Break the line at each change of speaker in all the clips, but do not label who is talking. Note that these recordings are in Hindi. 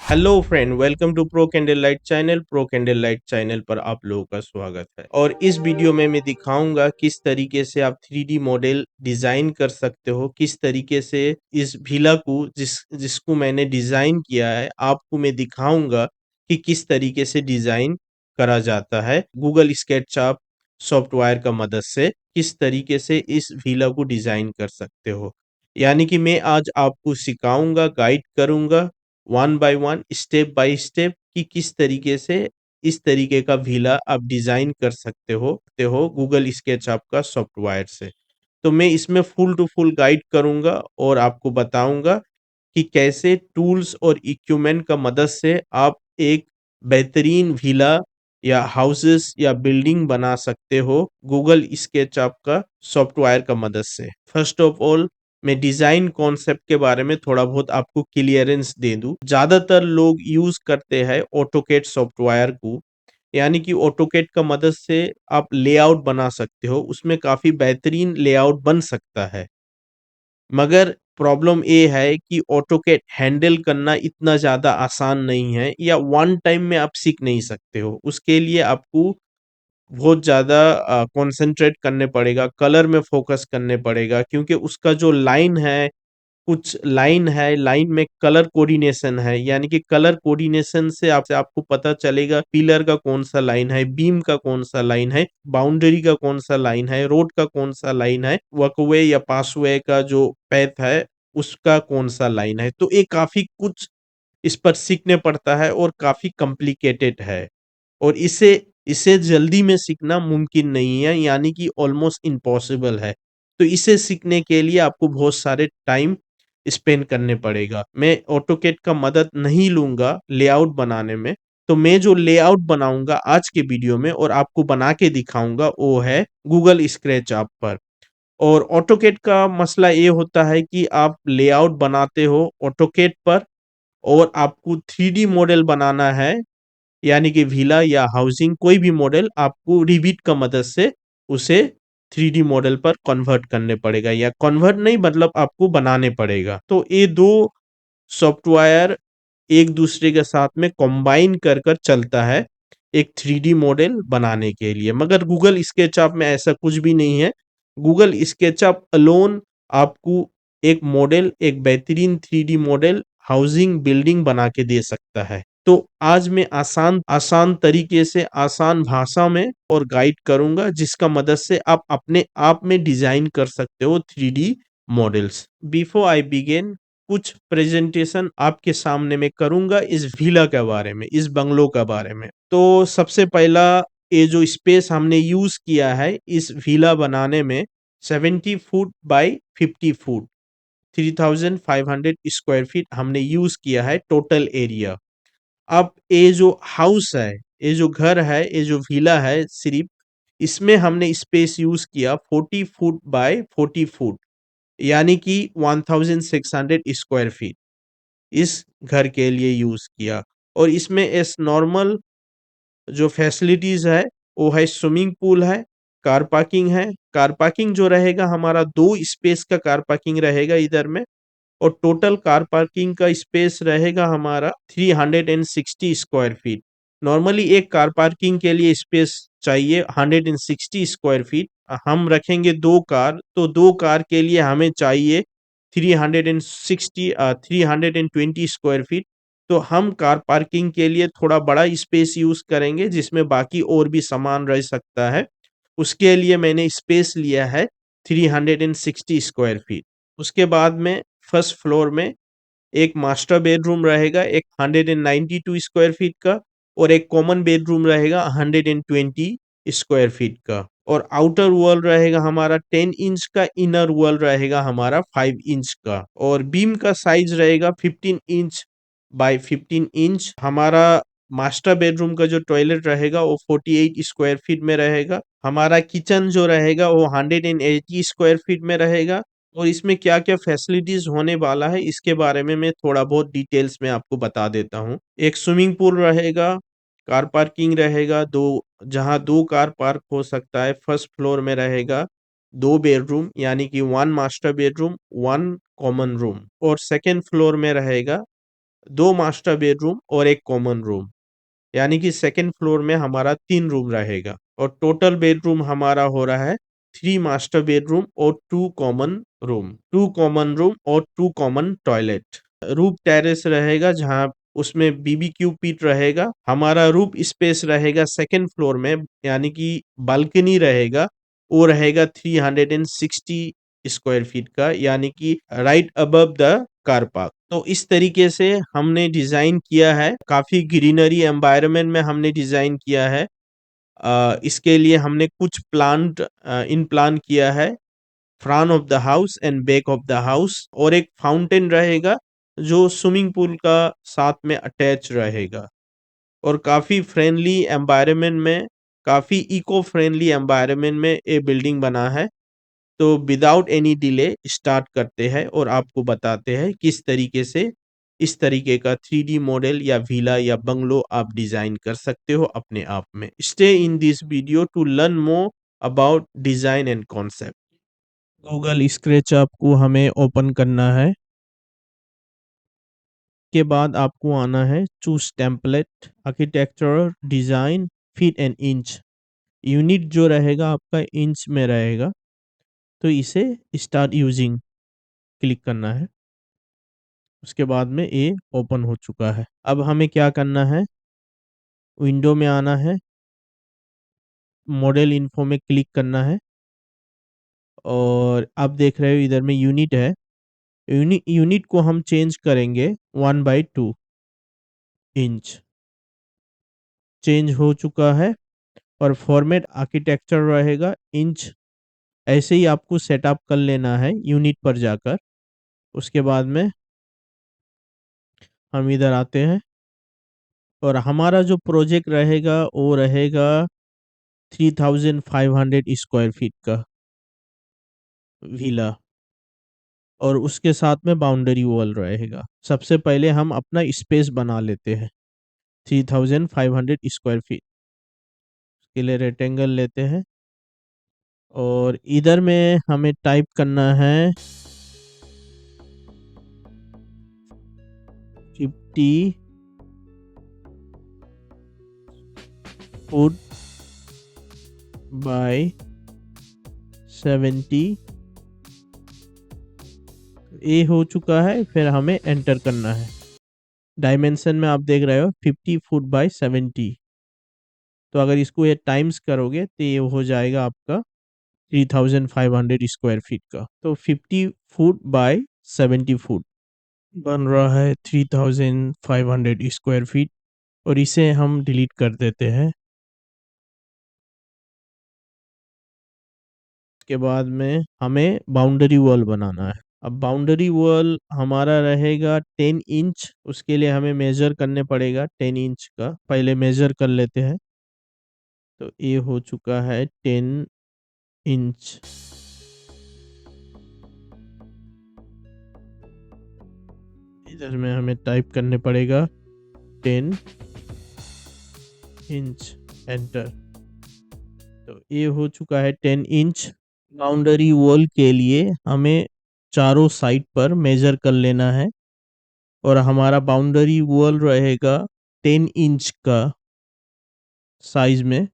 Hello friend, welcome to pro candle light channel. Pro candle light channel पर आप लोगों का स्वागत है। और इस वीडियो में मैं दिखाऊंगा किस तरीके से आप 3D मॉडल डिजाइन कर सकते हो, किस तरीके से इस विला को जिसको मैंने डिजाइन किया है आपको मैं दिखाऊंगा कि किस तरीके से डिजाइन करा जाता है गूगल स्केचअप सॉफ्टवेयर का मदद से। किस तरीके से इस विला को डिजाइन कर सकते हो, यानी कि मैं आज आपको सिखाऊंगा, गाइड करूंगा one by one, step by step कि किस तरीके से इस तरीके का विला आप डिजाइन कर सकते हो गूगल स्केचअप का सॉफ्टवेयर से। तो मैं इसमें फुल टू फुल गाइड करूंगा और आपको बताऊंगा कि कैसे टूल्स और इक्विपमेंट का मदद से आप एक बेहतरीन विला या हाउसेस या बिल्डिंग बना सकते हो गूगल स्केचअप का सॉफ्टवेयर का मदद से। फर्स्ट ऑफ ऑल मैं डिजाइन कॉन्सेप्ट के बारे में थोड़ा बहुत आपको क्लियरेंस दे दूं। ज्यादातर लोग यूज करते हैं ऑटोकेड सॉफ्टवेयर को, यानी कि ऑटोकेड का मदद से आप लेआउट बना सकते हो, उसमें काफी बेहतरीन लेआउट बन सकता है। मगर प्रॉब्लम ये है कि ऑटोकेड हैंडल करना इतना ज़्यादा आसान नहीं है या वन टाइम में आप सीख नहीं सकते हो। उसके लिए आपको बहुत ज़्यादा कंसंट्रेट करने पड़ेगा, कलर में फोकस करने पड़ेगा, क्योंकि उसका जो लाइन है, कुछ लाइन है, लाइन में कलर कोऑर्डिनेशन है, यानी कि कलर कोऑर्डिनेशन से आपको पता चलेगा पिलर का कौन सा लाइन है, बीम का कौन सा लाइन है, बाउंड्री का कौन सा लाइन है, रोड का कौन सा लाइन है, वॉकवे या पासवे का जो पैथ है उसका कौन सा लाइन है। तो ये काफी कुछ इस पर सीखने पड़ता है और काफी कॉम्प्लिकेटेड है, और इसे इसे जल्दी में सीखना मुमकिन नहीं है, यानी कि ऑलमोस्ट इम्पॉसिबल है। तो इसे सीखने के लिए आपको बहुत सारे टाइम स्पेंड करने पड़ेगा। मैं ऑटोकेड का मदद नहीं लूंगा लेआउट बनाने में। तो मैं जो लेआउट बनाऊंगा आज के वीडियो में और आपको बना के दिखाऊंगा वो है गूगल स्केचअप पर। और ऑटोकेड का मसला ये होता है कि आप लेआउट बनाते हो ऑटोकेड पर और आपको 3D मॉडल बनाना है, यानी कि विला या हाउसिंग कोई भी मॉडल आपको रिविट का मदद से उसे 3D मॉडल पर कन्वर्ट करने पड़ेगा, या कन्वर्ट नहीं मतलब आपको बनाने पड़ेगा। तो ये दो सॉफ्टवेयर एक दूसरे के साथ में कंबाइन कर कर चलता है एक 3D मॉडल बनाने के लिए। मगर गूगल स्केचअप में ऐसा कुछ भी नहीं है। गूगल स्केचअप अलोन आपको एक मॉडल, एक बेहतरीन 3D मॉडल हाउसिंग बिल्डिंग बना के दे सकता है। तो आज मैं आसान आसान तरीके से आसान भाषा में और गाइड करूंगा जिसका मदद से आप अपने आप में डिजाइन कर सकते हो 3D models. Before I begin, कुछ प्रेजेंटेशन आपके सामने मैं करूंगा इस विला के बारे में, इस बंगलो के बारे में। तो सबसे पहला, ये जो स्पेस हमने यूज किया है इस विला बनाने में 70 foot by 50 foot, 3500 square feet हमने यूज किया है टोटल एरिया। अब ये जो हाउस है, ये जो घर है, ये जो विला है, सिर्फ इसमें हमने स्पेस यूज किया 40 फुट बाय 40 फुट, यानी कि 1600 स्क्वायर फीट इस घर के लिए यूज किया। और इसमें एस नॉर्मल जो फैसिलिटीज है वो है स्विमिंग पूल है, कार पार्किंग है। कार पार्किंग जो रहेगा हमारा 2 स्पेस का कार पार्किंग रहेगा इधर में, और टोटल कार पार्किंग का स्पेस रहेगा हमारा 360 स्क्वायर फीट। नॉर्मली एक कार पार्किंग के लिए स्पेस चाहिए 160 स्क्वायर फीट। हम रखेंगे 2 कार, तो 2 कार के लिए हमें चाहिए 320 स्क्वायर फीट। तो हम कार पार्किंग के लिए थोड़ा बड़ा स्पेस यूज करेंगे जिसमें बाकी और भी सामान रह सकता है। उसके लिए मैंने स्पेस लिया है 360 स्क्वायर फीट। उसके बाद में फर्स्ट फ्लोर में एक मास्टर बेडरूम रहेगा, एक 192 स्क्वायर फीट का, और एक कॉमन बेडरूम रहेगा 120 स्क्वायर फीट का। और आउटर वॉल रहेगा हमारा 10 इंच का, इनर वॉल रहेगा हमारा 5 इंच का, और बीम का साइज रहेगा 15 इंच बाय 15 इंच। हमारा मास्टर बेडरूम का जो टॉयलेट रहेगा वो 48 स्क्वायर फीट में रहेगा। हमारा किचन जो रहेगा वो 180 स्क्वायर फीट में रहेगा। और इसमें क्या क्या फैसिलिटीज होने वाला है इसके बारे में मैं थोड़ा बहुत डिटेल्स में आपको बता देता हूँ। एक स्विमिंग पूल रहेगा, कार पार्किंग रहेगा दो, जहाँ 2 कार पार्क हो सकता है। फर्स्ट फ्लोर में रहेगा 2 बेडरूम, यानी कि 1 मास्टर बेडरूम 1 कॉमन रूम, और सेकेंड फ्लोर में रहेगा 2 मास्टर बेडरूम और एक कॉमन रूम, यानी कि सेकंड फ्लोर में हमारा 3 रूम रहेगा और टोटल बेडरूम हमारा हो रहा है 3 मास्टर बेडरूम और 2 कॉमन रूम, 2 कॉमन रूम और 2 कॉमन टॉयलेट। रूफ टेरेस रहेगा जहाँ उसमें बीबीक्यू पिट रहेगा। हमारा रूफ स्पेस रहेगा सेकंड फ्लोर में, यानी कि बालकनी रहेगा, वो रहेगा 360 स्क्वायर फीट का, यानी कि right above the car park. तो इस तरीके से हमने डिजाइन किया है, काफी ग्रीनरी एनवायरनमेंट में हमने डिजाइन किया है। इसके लिए हमने कुछ प्लांट इन प्लान किया है, front of the house and back of the house, और एक फाउंटेन रहेगा जो स्विमिंग पूल का साथ में अटैच रहेगा। और काफी फ्रेंडली एनवायरनमेंट में, काफी इको फ्रेंडली एनवायरनमेंट में ये बिल्डिंग बना है। तो विदाउट एनी डिले स्टार्ट करते हैं और आपको बताते हैं किस तरीके से इस तरीके का 3D मॉडल या विला या बंगलो आप डिजाइन कर सकते हो अपने आप में। Stay in this video to learn more about design and concept. Google sketch आपको हमें ओपन करना है। के बाद आपको आना है choose template, architecture, design, feet and inch. Unit जो रहेगा आपका इंच में रहेगा, तो इसे स्टार्ट यूजिंग क्लिक करना है। उसके बाद में ये ओपन हो चुका है। अब हमें क्या करना है, विंडो में आना है, मॉडल इन्फो में क्लिक करना है और आप देख रहे हो इधर में यूनिट है। यूनिट को हम चेंज करेंगे 1/2 इंच। चेंज हो चुका है और फॉर्मेट आर्किटेक्चर रहेगा इंच। ऐसे ही आपको सेटअप कर लेना है यूनिट पर जाकर। उसके बाद में हम इधर आते हैं और हमारा जो प्रोजेक्ट रहेगा वो रहेगा 3500 स्क्वायर फीट का विला, और उसके साथ में बाउंड्री वॉल रहेगा। सबसे पहले हम अपना स्पेस बना लेते हैं 3500 स्क्वायर फीट के लिए रेक्टेंगल लेते हैं और इधर में हमें टाइप करना है 50 फुट बाय 70। ये हो चुका है, फिर हमें एंटर करना है। डायमेंशन में आप देख रहे हो 50 फुट बाय 70। तो अगर इसको ये टाइम्स करोगे तो ये हो जाएगा आपका 3500 स्क्वायर फीट का। तो 50 फुट बाय 70 फुट बन रहा है 3500 स्क्वायर फीट, और इसे हम डिलीट कर देते हैं। उसके बाद में हमें बाउंड्री वॉल बनाना है। अब बाउंड्री वॉल हमारा रहेगा 10 इंच। उसके लिए हमें मेजर करने पड़ेगा 10 इंच का, पहले मेजर कर लेते हैं। तो ये हो चुका है 10 इंच। इधर में हमें टाइप करने पड़ेगा 10 इंच, एंटर। तो ये हो चुका है 10 इंच। बाउंड्री वॉल के लिए हमें चारों साइड पर मेजर कर लेना है और हमारा बाउंड्री वॉल रहेगा 10 इंच का साइज में,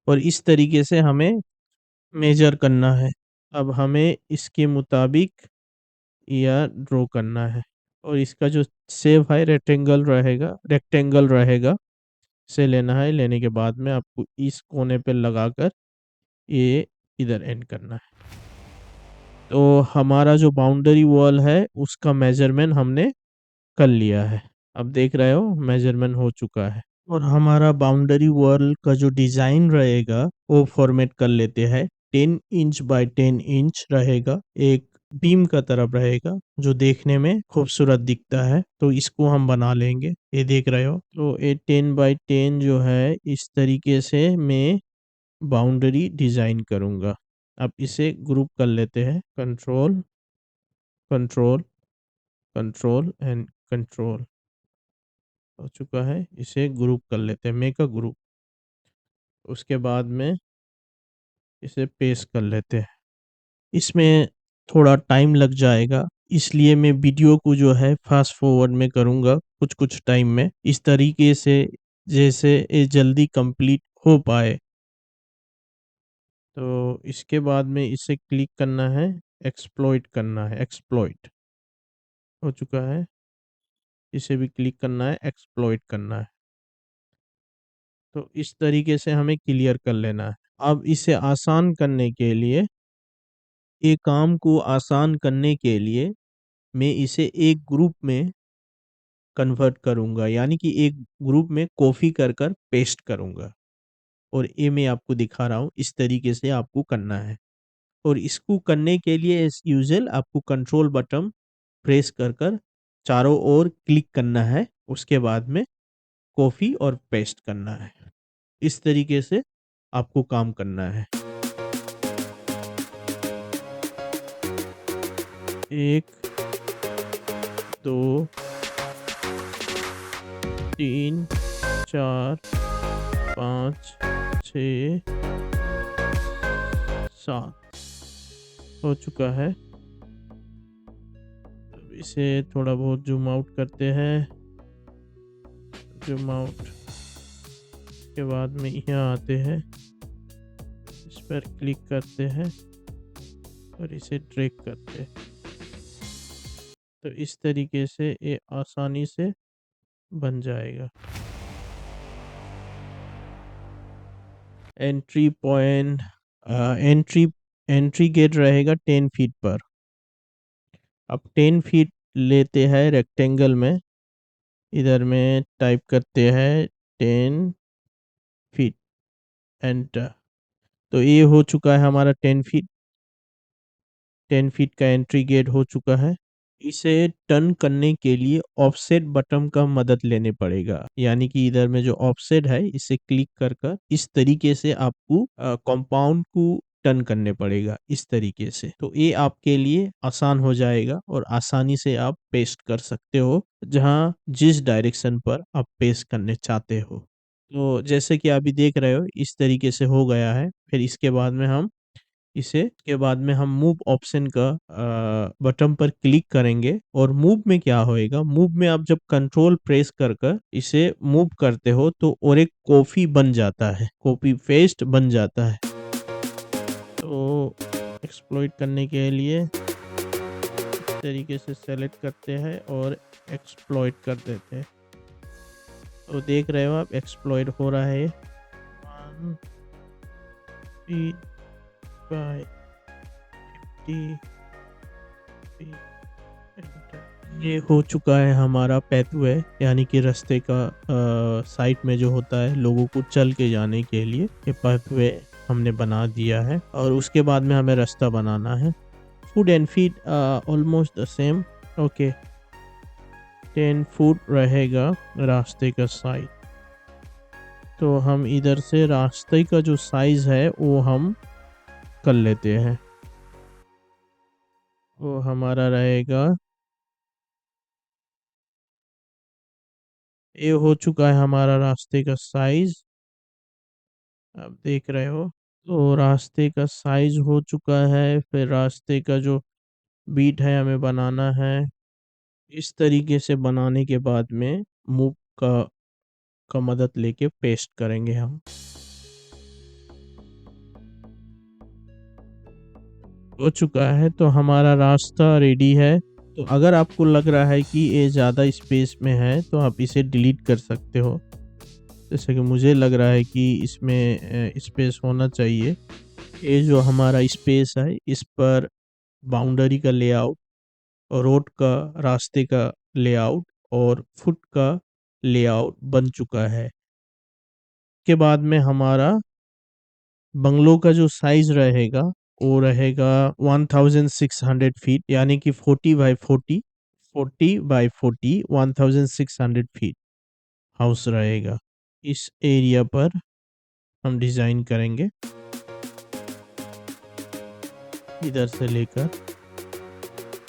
और इस तरीके से हमें मेजर करना है। अब हमें इसके मुताबिक यह ड्रॉ करना है और इसका जो शेप है रेक्टेंगल रहेगा से लेना है। लेने के बाद में आपको इस कोने पे लगाकर ये इधर एंड करना है। तो हमारा जो बाउंड्री वॉल है उसका मेजरमेंट हमने कर लिया है। अब देख रहे हो मेजरमेंट हो चुका है, और हमारा बाउंड्री वॉल का जो डिजाइन रहेगा वो फॉर्मेट कर लेते हैं। 10 इंच बाय 10 इंच रहेगा, एक बीम का तरफ रहेगा जो देखने में खूबसूरत दिखता है। तो इसको हम बना लेंगे, ये देख रहे हो। तो ये 10 बाय 10 जो है इस तरीके से मैं बाउंड्री डिजाइन करूंगा। अब इसे ग्रुप कर लेते हैं, control control control and control. हो चुका है, इसे ग्रुप कर लेते हैं, मेक अ ग्रुप। उसके बाद में इसे पेस्ट कर लेते हैं। इसमें थोड़ा टाइम लग जाएगा इसलिए मैं वीडियो को जो है फास्ट फॉरवर्ड में करूँगा कुछ-कुछ टाइम में, इस तरीके से जैसे ये जल्दी कंप्लीट हो पाए। तो इसके बाद में इसे क्लिक करना है, एक्सप्लॉइट करना है, एक्सप्लॉइट हो चुका है। इसे भी क्लिक करना है, एक्सप्लॉइट करना है। तो इस तरीके से हमें क्लियर कर लेना है। अब इसे आसान करने के लिए, ये काम को आसान करने के लिए मैं इसे एक ग्रुप में कन्वर्ट करूँगा, यानी कि एक ग्रुप में कॉपी कर कर पेस्ट करूँगा और ये मैं आपको दिखा रहा हूँ, इस तरीके से आपको करना है। और इसको करने के लिए एज़ यूजुअल आपको कंट्रोल बटन प्रेस कर कर चारों ओर क्लिक करना है, उसके बाद में कॉपी और पेस्ट करना है। इस तरीके से आपको काम करना है। 1, 2, 3, 4, 5, 6, 7 हो चुका है। अब इसे थोड़ा बहुत ज़ूम आउट करते हैं। ज़ूम आउट के बाद में यहाँ आते हैं, इस पर क्लिक करते हैं और इसे ड्रैग करते हैं। तो इस तरीके से ये आसानी से बन जाएगा। Entry point entry entry gate रहेगा 10 फीट पर। अब 10 फीट लेते हैं रेक्टेंगल में, इधर में टाइप करते हैं 10 फीट, एंटर। तो ये हो चुका है हमारा 10 फीट का एंट्री गेट हो चुका है। इसे टर्न करने के लिए ऑफसेट बटन का मदद लेने पड़ेगा, यानी कि इधर में जो ऑफसेट है इसे क्लिक कर कर इस तरीके से आपको कंपाउंड को टर्न करने पड़ेगा, इस तरीके से। तो ये आपके लिए आसान हो जाएगा और आसानी से आप पेस्ट कर सकते हो जहां जिस डायरेक्शन पर आप पेस्ट करने चाहते हो। तो जैसे कि अभी देख रहे हो इस तरीके से हो गया है। फिर इसके बाद में हम मूव ऑप्शन का बटन पर क्लिक करेंगे और मूव में क्या होएगा, मूव में आप जब कंट्रोल प्रेस कर कर इसे मूव करते हो तो और एक कॉपी बन जाता है, कॉपी पेस्ट बन जाता है। तो एक्सप्लॉइट करने के लिए इस तरीके से सेलेक्ट करते हैं और एक्सप्लॉइट कर देते हैं। तो देख रहे हो आप एक्सप्लॉइट हो रहा है। 1 feet by 50 feet, एंटर। ये हो चुका है हमारा पैथवे, यानी कि रास्ते का साइड में जो होता है लोगों को चल के जाने के लिए, ये पैथवे हमने बना दिया है। और उसके बाद में हमें रास्ता बनाना है। Foot and feet almost the same. Okay, 10 foot रहेगा रास्ते का साइज। तो हम इधर से रास्ते का जो साइज है वो हम कर लेते हैं। वो हमारा रहेगा, ये हो चुका है हमारा रास्ते का साइज, आप देख रहे हो। तो रास्ते का साइज हो चुका है। फिर रास्ते का जो बीट है हमें बनाना है। इस तरीके से बनाने के बाद में मूव का मदद लेके पेस्ट करेंगे हम। हो चुका है, तो हमारा रास्ता रेडी है। तो अगर आपको लग रहा है कि ये ज़्यादा स्पेस में है तो आप इसे डिलीट कर सकते हो। जैसे कि मुझे लग रहा है कि इसमें स्पेस होना चाहिए। ये जो हमारा स्पेस है इस पर बाउंड्री का लेआउट, रोड का, रास्ते का लेआउट और फुट का लेआउट बन चुका है। के बाद में हमारा बंगलो का जो साइज रहेगा वो रहेगा 1600 फीट, यानी कि 40 बाई 40, 40 बाई 40, 1600 फीट हाउस रहेगा। इस एरिया पर हम डिज़ाइन करेंगे, इधर से लेकर।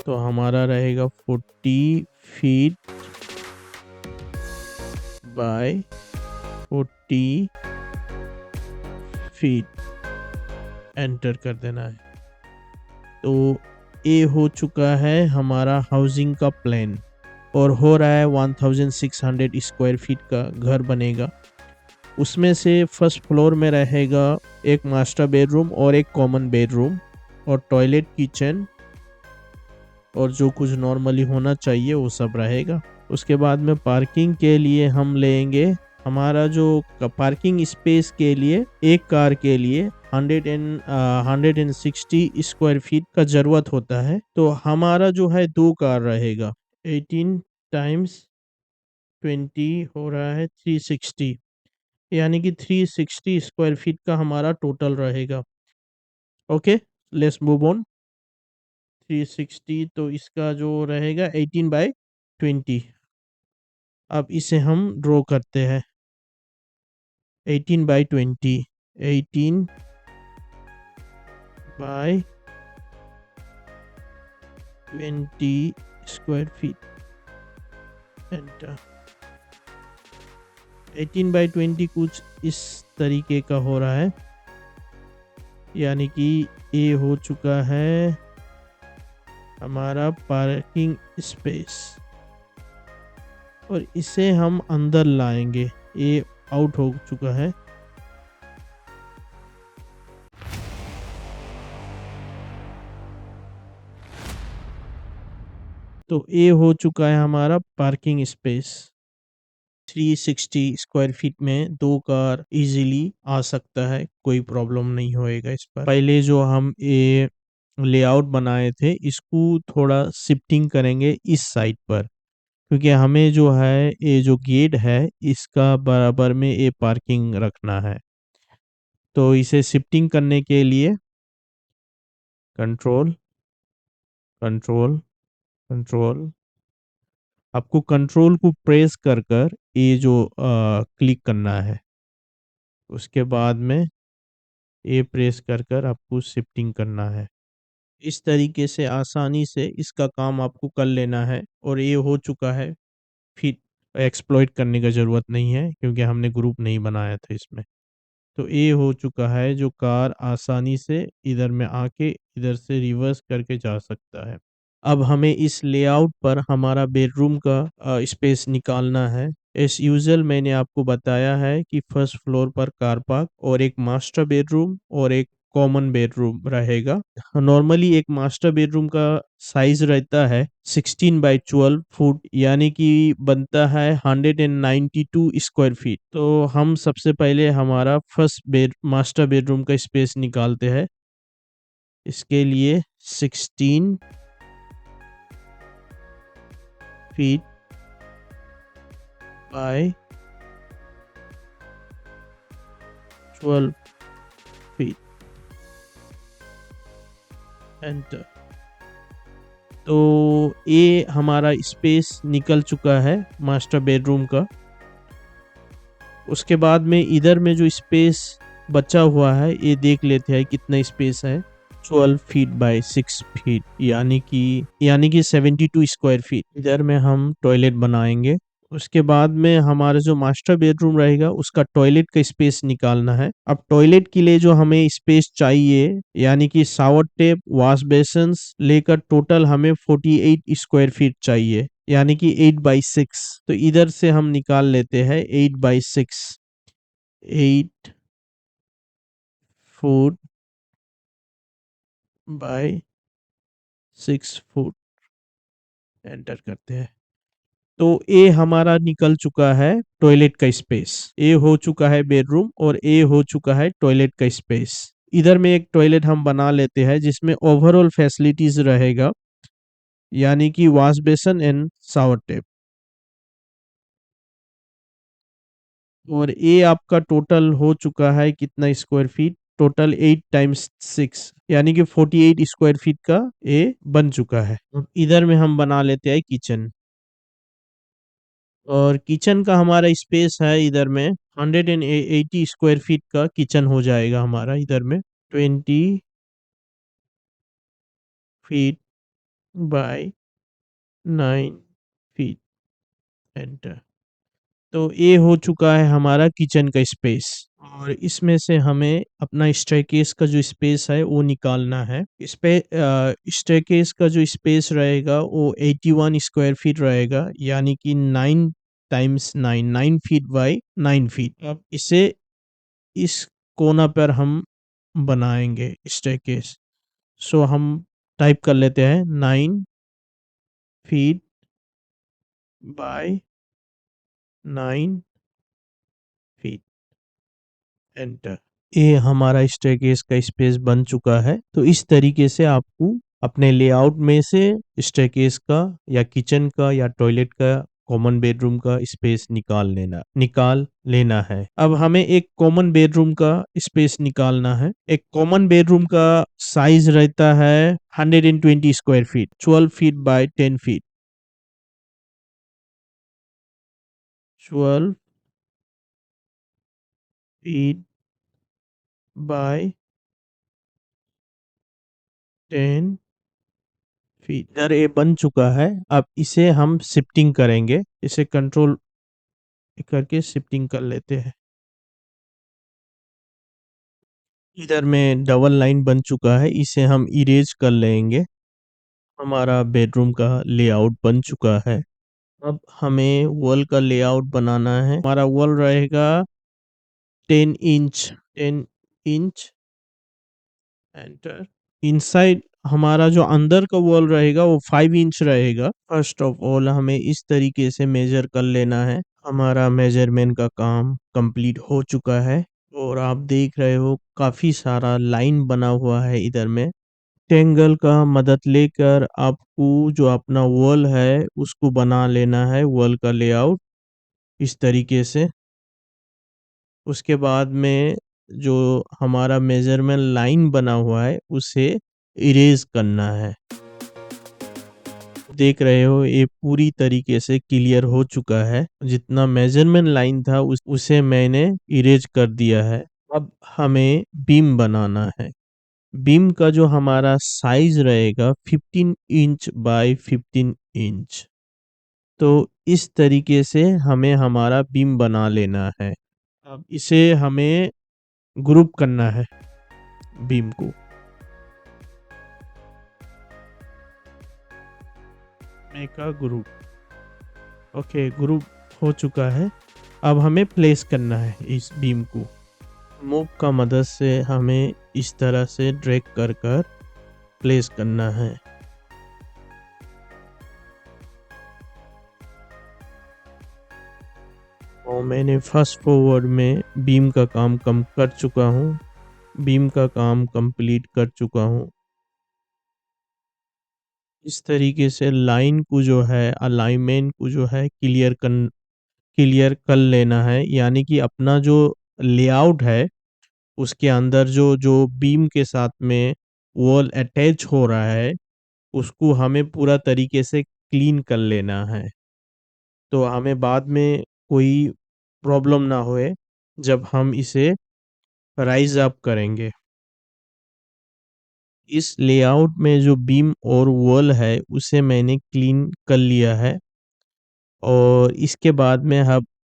तो हमारा रहेगा 40 फीट बाय 40 फीट, एंटर कर देना है। तो ये हो चुका है हमारा हाउसिंग का प्लान और हो रहा है 1600 स्क्वायर फीट का घर बनेगा। उसमें से फर्स्ट फ्लोर में रहेगा एक मास्टर बेडरूम और एक कॉमन बेडरूम और टॉयलेट, किचन और जो कुछ नॉर्मली होना चाहिए वो सब रहेगा। उसके बाद में पार्किंग के लिए हम लेंगे हमारा जो पार्किंग स्पेस के लिए एक कार के लिए 160 स्क्वायर फीट का जरूरत होता है। तो हमारा जो है दो कार रहेगा। 18 टाइम्स 20 हो रहा है 360, यानी कि 360 स्क्वायर फीट का हमारा टोटल रहेगा। Okay, let's move on. 360 तो इसका जो रहेगा 18/20। अब इसे हम ड्रॉ करते हैं। 18/20, 18/20 स्क्वायर फीट। एंटर। 18/20 कुछ इस तरीके का हो रहा है, यानी कि ये हो चुका है हमारा पार्किंग स्पेस और इसे हम अंदर लाएंगे। ये आउट हो चुका है। तो ये हो चुका है हमारा पार्किंग स्पेस। 360 स्क्वायर फीट में दो कार इजीली आ सकता है, कोई प्रॉब्लम नहीं होएगा इस पर। पहले जो हम ये लेआउट बनाए थे इसको थोड़ा शिफ्टिंग करेंगे इस साइड पर, क्योंकि हमें जो है ये जो गेट है इसका बराबर में ये पार्किंग रखना है। तो इसे शिफ्टिंग करने के लिए कंट्रोल कंट्रोल कंट्रोल, आपको कंट्रोल को प्रेस कर कर ये जो क्लिक करना है। उसके बाद में ये प्रेस कर कर आपको शिफ्टिंग करना है। इस तरीके से आसानी से इसका काम आपको कर लेना है और ये हो चुका है। फिर एक्सप्लॉइट करने का ज़रूरत नहीं है क्योंकि हमने ग्रुप नहीं बनाया था इसमें। तो ये हो चुका है जो कार आसानी से इधर में आके इधर से रिवर्स करके जा सकता है। अब हमें इस लेआउट पर हमारा बेडरूम का स्पेस निकालना है। एस यूजुअल मैंने आपको बताया है कि फर्स्ट फ्लोर पर कार पार्क और एक मास्टर बेडरूम और एक कॉमन बेडरूम रहेगा। नॉर्मली एक मास्टर बेडरूम का साइज रहता है 16/12 फुट, यानी कि बनता है 192 स्क्वायर फीट। तो हम सबसे पहले हमारा फर्स्ट मास्टर बेडरूम का स्पेस निकालते हैं। इसके लिए 16 फीट बाय 12 फीट। एंटर। तो ये हमारा स्पेस निकल चुका है मास्टर बेडरूम का। उसके बाद में इधर में जो स्पेस बचा हुआ है ये देख लेते हैं कितना स्पेस है। 12 फीट बाय 6 फीट, यानी कि 72 स्क्वायर फीट। इधर में हम टॉयलेट बनाएंगे। उसके बाद में हमारा जो मास्टर बेडरूम रहेगा उसका टॉयलेट का स्पेस निकालना है। अब टॉयलेट के लिए जो हमें स्पेस चाहिए, यानी कि शावर टेप, वॉश बेसिन्स लेकर टोटल हमें 48 स्क्वायर फीट चाहिए, यानी कि 8/6। तो इधर से हम निकाल लेते हैं 8/6। 8 फुट बाय 6 फुट। एंटर करते हैं। तो ये हमारा निकल चुका है टॉयलेट का स्पेस। ये हो चुका है बेडरूम और ये हो चुका है टॉयलेट का स्पेस। इधर में एक टॉयलेट हम बना लेते हैं जिसमें ओवरऑल फैसिलिटीज रहेगा, यानी कि wash basin and shower tape. और ये आपका टोटल हो चुका है कितना स्क्वायर फीट, टोटल 8 टाइम्स 6, यानी कि 48 स्क्वायर फीट का ये बन चुका है। अब इधर में हम बना लेते हैं किचन। और किचन का हमारा स्पेस है इधर में 180 स्क्वायर फीट का किचन हो जाएगा हमारा इधर में। 20 फीट बाय 9 फीट। एंटर। तो ये हो चुका है हमारा किचन का स्पेस। और इसमें से हमें अपना स्टेयरकेस का जो स्पेस है वो निकालना है। इस पे स्टेयरकेस का जो स्पेस रहेगा वो 81 स्क्वायर फीट रहेगा, यानी कि 9 टाइम्स 9, 9 फीट बाई 9 फीट। अब इसे इस कोना पर हम बनाएंगे स्टेयरकेस। सो हम टाइप कर लेते हैं 9 फीट बाय 9 फीट, एंटर। ये हमारा स्टेयरकेस का स्पेस बन चुका है। तो इस तरीके से आपको अपने लेआउट में से स्टेयरकेस का या किचन का या टॉयलेट का कॉमन बेडरूम का स्पेस निकाल लेना है। अब हमें एक कॉमन बेडरूम का स्पेस निकालना है। एक कॉमन बेडरूम का साइज रहता है 120 square feet, 12 feet by 10 feet, 12 feet by 10 feet. इधर ये बन चुका है। अब इसे हम शिफ्टिंग करेंगे। इसे कंट्रोल करके शिफ्टिंग कर लेते हैं। इधर में डबल लाइन बन चुका है, इसे हम इरेज कर लेंगे। हमारा बेडरूम का लेआउट बन चुका है। अब हमें वॉल का लेआउट बनाना है। हमारा वॉल रहेगा 10 इंच, 10 इंच, एंटर। इनसाइड हमारा जो अंदर का वॉल रहेगा वो 5 इंच रहेगा। फर्स्ट ऑफ ऑल हमें इस तरीके से मेजर कर लेना है। हमारा मेजरमेंट का काम कंप्लीट हो चुका है और आप देख रहे हो काफी सारा लाइन बना हुआ है इधर में। रेक्टेंगल का मदद लेकर आपको जो अपना वॉल है उसको बना लेना है, वॉल का लेआउट इस तरीके से। उसके बाद में जो हमारा मेजरमेंट लाइन बना हुआ है उसे इरेज करना है। देख रहे हो ये पूरी तरीके से क्लियर हो चुका है। जितना मेजरमेंट लाइन था उसे मैंने इरेज कर दिया है। अब हमें बीम बनाना है। बीम का जो हमारा साइज रहेगा 15 इंच बाय 15 इंच। तो इस तरीके से हमें हमारा बीम बना लेना है। अब इसे हमें ग्रुप करना है बीम को। मेका ग्रुप, ओके ग्रुप हो चुका है। अब हमें प्लेस करना है इस बीम को। मूव का मदद से हमें इस तरह से ड्रैग कर कर प्लेस करना है। और मैंने फास्ट फॉरवर्ड में बीम का काम कम कर चुका हूँ। बीम का काम कंप्लीट कर चुका हूँ। इस तरीके से लाइन को जो है, अलाइनमेंट को जो है क्लियर कर लेना है। यानी कि अपना जो लेआउट है उसके अंदर जो जो बीम के साथ में वॉल अटैच हो रहा है उसको हमें पूरा तरीके से क्लीन कर लेना है। तो हमें बाद में कोई प्रॉब्लम ना होए जब हम इसे राइज अप करेंगे। इस लेआउट में जो बीम और वॉल है उसे मैंने क्लीन कर लिया है। और इसके बाद में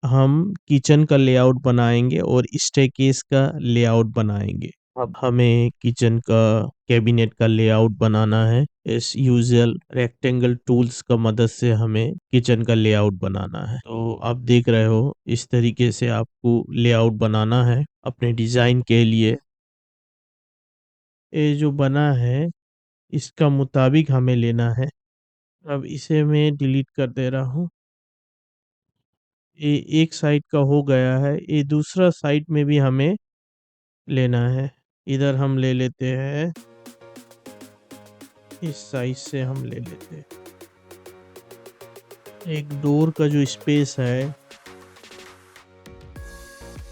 हम किचन का लेआउट बनाएंगे और स्टेयरकेस का लेआउट बनाएंगे। अब हमें किचन का कैबिनेट का लेआउट बनाना है। इस यूजुअल रेक्टेंगल टूल्स का मदद से हमें किचन का लेआउट बनाना है। तो आप देख रहे हो इस तरीके से आपको लेआउट बनाना है अपने डिजाइन के लिए। ये जो बना है इसका मुताबिक हमें लेना है। अब इसे मैं डिलीट कर दे रहा हूँ। ये एक साइड का हो गया है, ये दूसरा साइड में भी हमें लेना है। इधर हम ले लेते हैं, इस साइज से हम ले लेते हैं। एक डोर का जो स्पेस है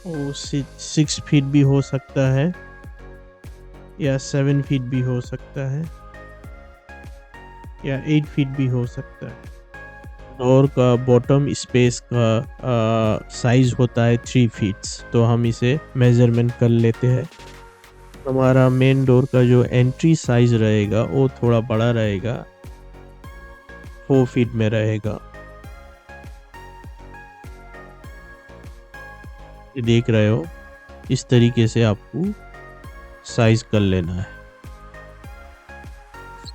वो 6 फीट भी हो सकता है या 7 फीट भी हो सकता है या 8 फीट भी हो सकता है। डोर का बॉटम स्पेस का साइज होता है 3 फीट्स। तो हम इसे मेजरमेंट कर लेते हैं। हमारा मेन डोर का जो एंट्री साइज रहेगा वो थोड़ा बड़ा रहेगा, 4 फीट में रहेगा। ये देख रहे हो इस तरीके से आपको साइज कर लेना है।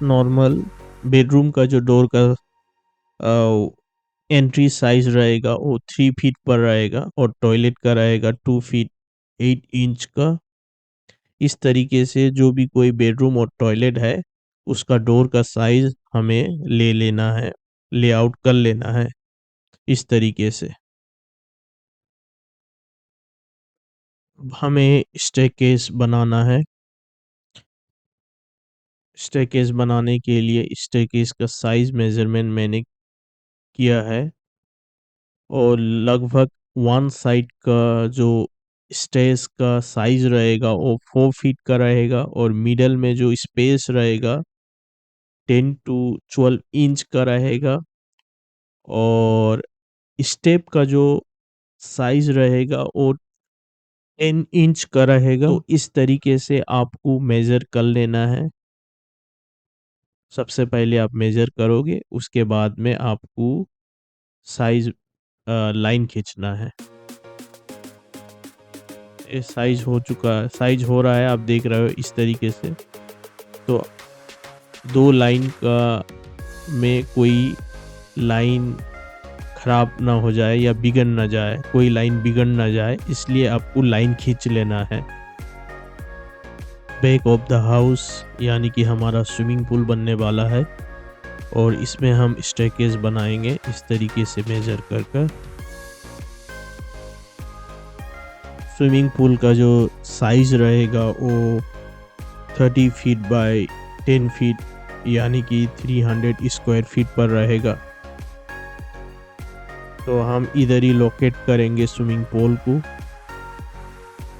नॉर्मल बेडरूम का जो डोर का एंट्री साइज रहेगा वो 3 फीट पर रहेगा और टॉयलेट का रहेगा 2 फीट 8 इंच का। इस तरीके से जो भी कोई बेडरूम और टॉयलेट है उसका डोर का साइज हमें ले लेना है, लेआउट कर लेना है इस तरीके से। हमें स्टेयरकेस बनाना है। स्टेयरकेस बनाने के लिए स्टेयरकेस का साइज मेजरमेंट मैंने किया है और लगभग वन साइड का जो स्टेयर्स का साइज रहेगा वो 4 फीट का रहेगा और मिडल में जो स्पेस रहेगा 10 to 12 इंच का रहेगा और स्टेप का जो साइज रहेगा वो 10 इंच का रहेगा। तो इस तरीके से आपको मेजर कर लेना है। सबसे पहले आप मेजर करोगे उसके बाद में आपको साइज लाइन खींचना है। ये साइज हो चुका है, साइज हो रहा है, आप देख रहे हो इस तरीके से। तो दो लाइन का में कोई लाइन खराब ना हो जाए या बिगड़ ना जाए, कोई लाइन बिगड़ ना जाए, इसलिए आपको लाइन खींच लेना है। बैक ऑफ द हाउस यानी कि हमारा स्विमिंग पूल बनने वाला है और इसमें हम स्टेयरकेस बनाएंगे इस तरीके से मेजर कर कर। स्विमिंग पूल का जो साइज रहेगा वो 30 फीट बाय 10 फीट यानी कि 300 स्क्वायर फीट पर रहेगा। तो हम इधर ही लोकेट करेंगे स्विमिंग पूल को।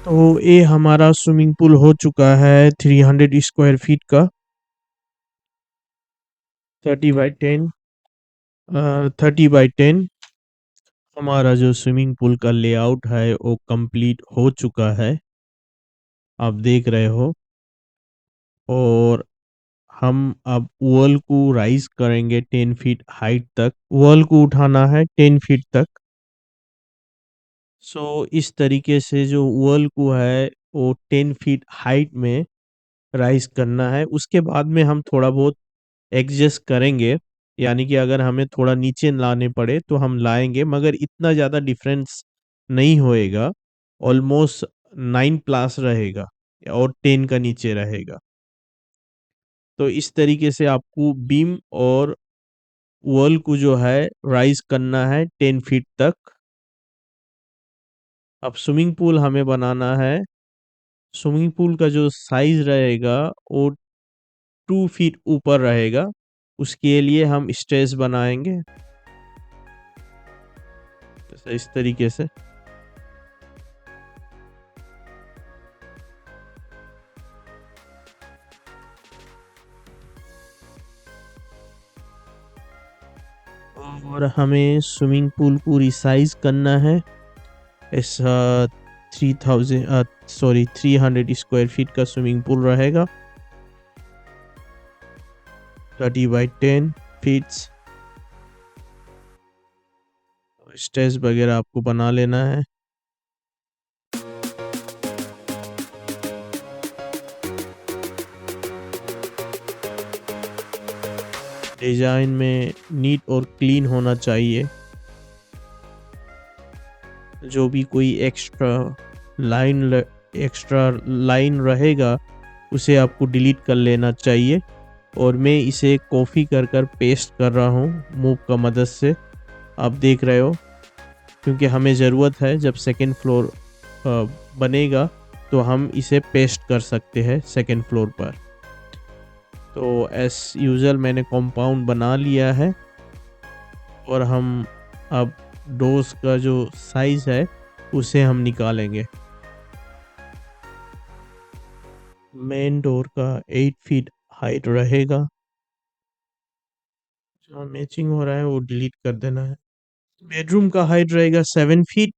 तो ये हमारा स्विमिंग पूल हो चुका है 300 स्क्वायर फीट का, 30 बाय 10 30 बाय 10। हमारा जो स्विमिंग पूल का लेआउट है वो कंप्लीट हो चुका है, आप देख रहे हो। और हम अब वॉल को राइज करेंगे 10 फीट हाइट तक। वॉल को उठाना है 10 फीट तक। इस तरीके से जो वॉल को है वो 10 फीट हाइट में राइज करना है। उसके बाद में हम थोड़ा बहुत एडजस्ट करेंगे, यानी कि अगर हमें थोड़ा नीचे लाने पड़े तो हम लाएंगे, मगर इतना ज़्यादा डिफरेंस नहीं होएगा। ऑलमोस्ट 9 प्लस रहेगा और 10 का नीचे रहेगा। तो इस तरीके से आपको बीम और वॉल को जो है राइज करना है 10 फीट तक। अब स्विमिंग पूल हमें बनाना है। स्विमिंग पूल का जो साइज रहेगा वो 2 फीट ऊपर रहेगा। उसके लिए हम स्टेज बनाएंगे जैसे इस तरीके से। और हमें स्विमिंग पूल को रिसाइज करना है। ऐसा 300 स्क्वायर फीट का स्विमिंग पूल रहेगा, 30 बाय 10 फीट्स। स्टेज वगैरह आपको बना लेना है। डिजाइन में नीट और क्लीन होना चाहिए। जो भी कोई एक्स्ट्रा लाइन रहेगा उसे आपको डिलीट कर लेना चाहिए। और मैं इसे कॉपी कर कर पेस्ट कर रहा हूँ मूव का मदद से, आप देख रहे हो, क्योंकि हमें ज़रूरत है जब सेकेंड फ्लोर बनेगा तो हम इसे पेस्ट कर सकते हैं सेकेंड फ्लोर पर। तो एस यूजल मैंने कंपाउंड बना लिया है और हम अब डोर्स का जो साइज है उसे हम निकालेंगे। मेन डोर का 8 फीट हाइट रहेगा। जो मैचिंग हो रहा है वो डिलीट कर देना है। बेडरूम का हाइट रहेगा 7 फीट।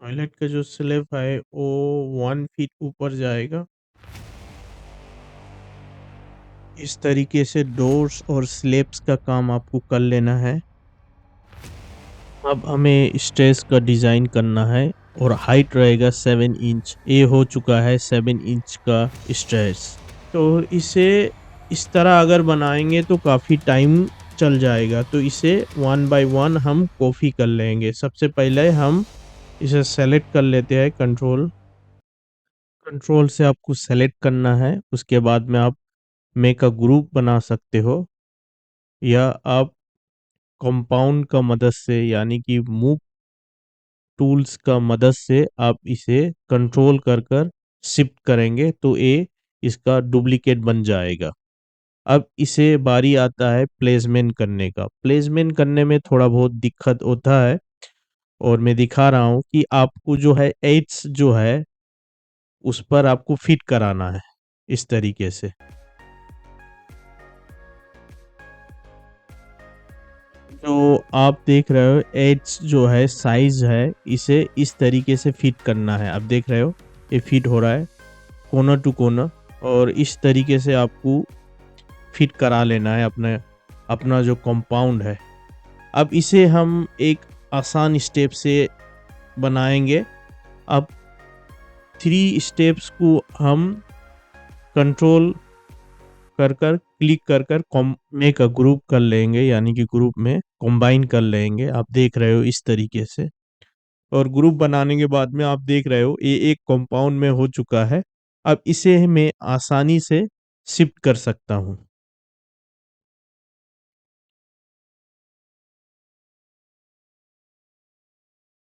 टॉयलेट का जो स्लैब है वो 1 फीट ऊपर जाएगा। इस तरीके से डोर्स और स्लैब्स का काम आपको कर लेना है। अब हमें स्टेज का डिज़ाइन करना है और हाइट रहेगा 7 इंच। ये हो चुका है 7 इंच का स्टेयर्स। तो इसे इस तरह अगर बनाएंगे तो काफ़ी टाइम चल जाएगा। तो इसे वन बाय वन हम कॉपी कर लेंगे। सबसे पहले हम इसे सेलेक्ट कर लेते हैं। कंट्रोल कंट्रोल से आपको सेलेक्ट करना है। उसके बाद में आप मेक अ ग्रुप बना सकते हो, या आप कंपाउंड का मदद से यानी कि मूव टूल्स का मदद से आप इसे कंट्रोल कर कर शिफ्ट करेंगे तो ये इसका डुप्लीकेट बन जाएगा। अब इसे बारी आता है प्लेसमेंट करने का। प्लेसमेंट करने में थोड़ा बहुत दिक्कत होता है, और मैं दिखा रहा हूँ कि आपको जो है एड्स जो है उस पर आपको फिट कराना है इस तरीके से। जो आप देख रहे हो एड्स जो है साइज है, इसे इस तरीके से फिट करना है। आप देख रहे हो ये फिट हो रहा है कॉर्नर टू कॉर्नर, और इस तरीके से आपको फिट करा लेना है अपने अपना जो कंपाउंड है। अब इसे हम एक आसान स्टेप से बनाएंगे। अब 3 स्टेप्स को हम कंट्रोल कर कर क्लिक कर कर मेक अ ग्रुप कर लेंगे, यानी कि ग्रुप में कंबाइन कर लेंगे। आप देख रहे हो इस तरीके से। और ग्रुप बनाने के बाद में आप देख रहे हो ये एक कंपाउंड में हो चुका है। अब इसे मैं आसानी से शिफ्ट कर सकता हूँ।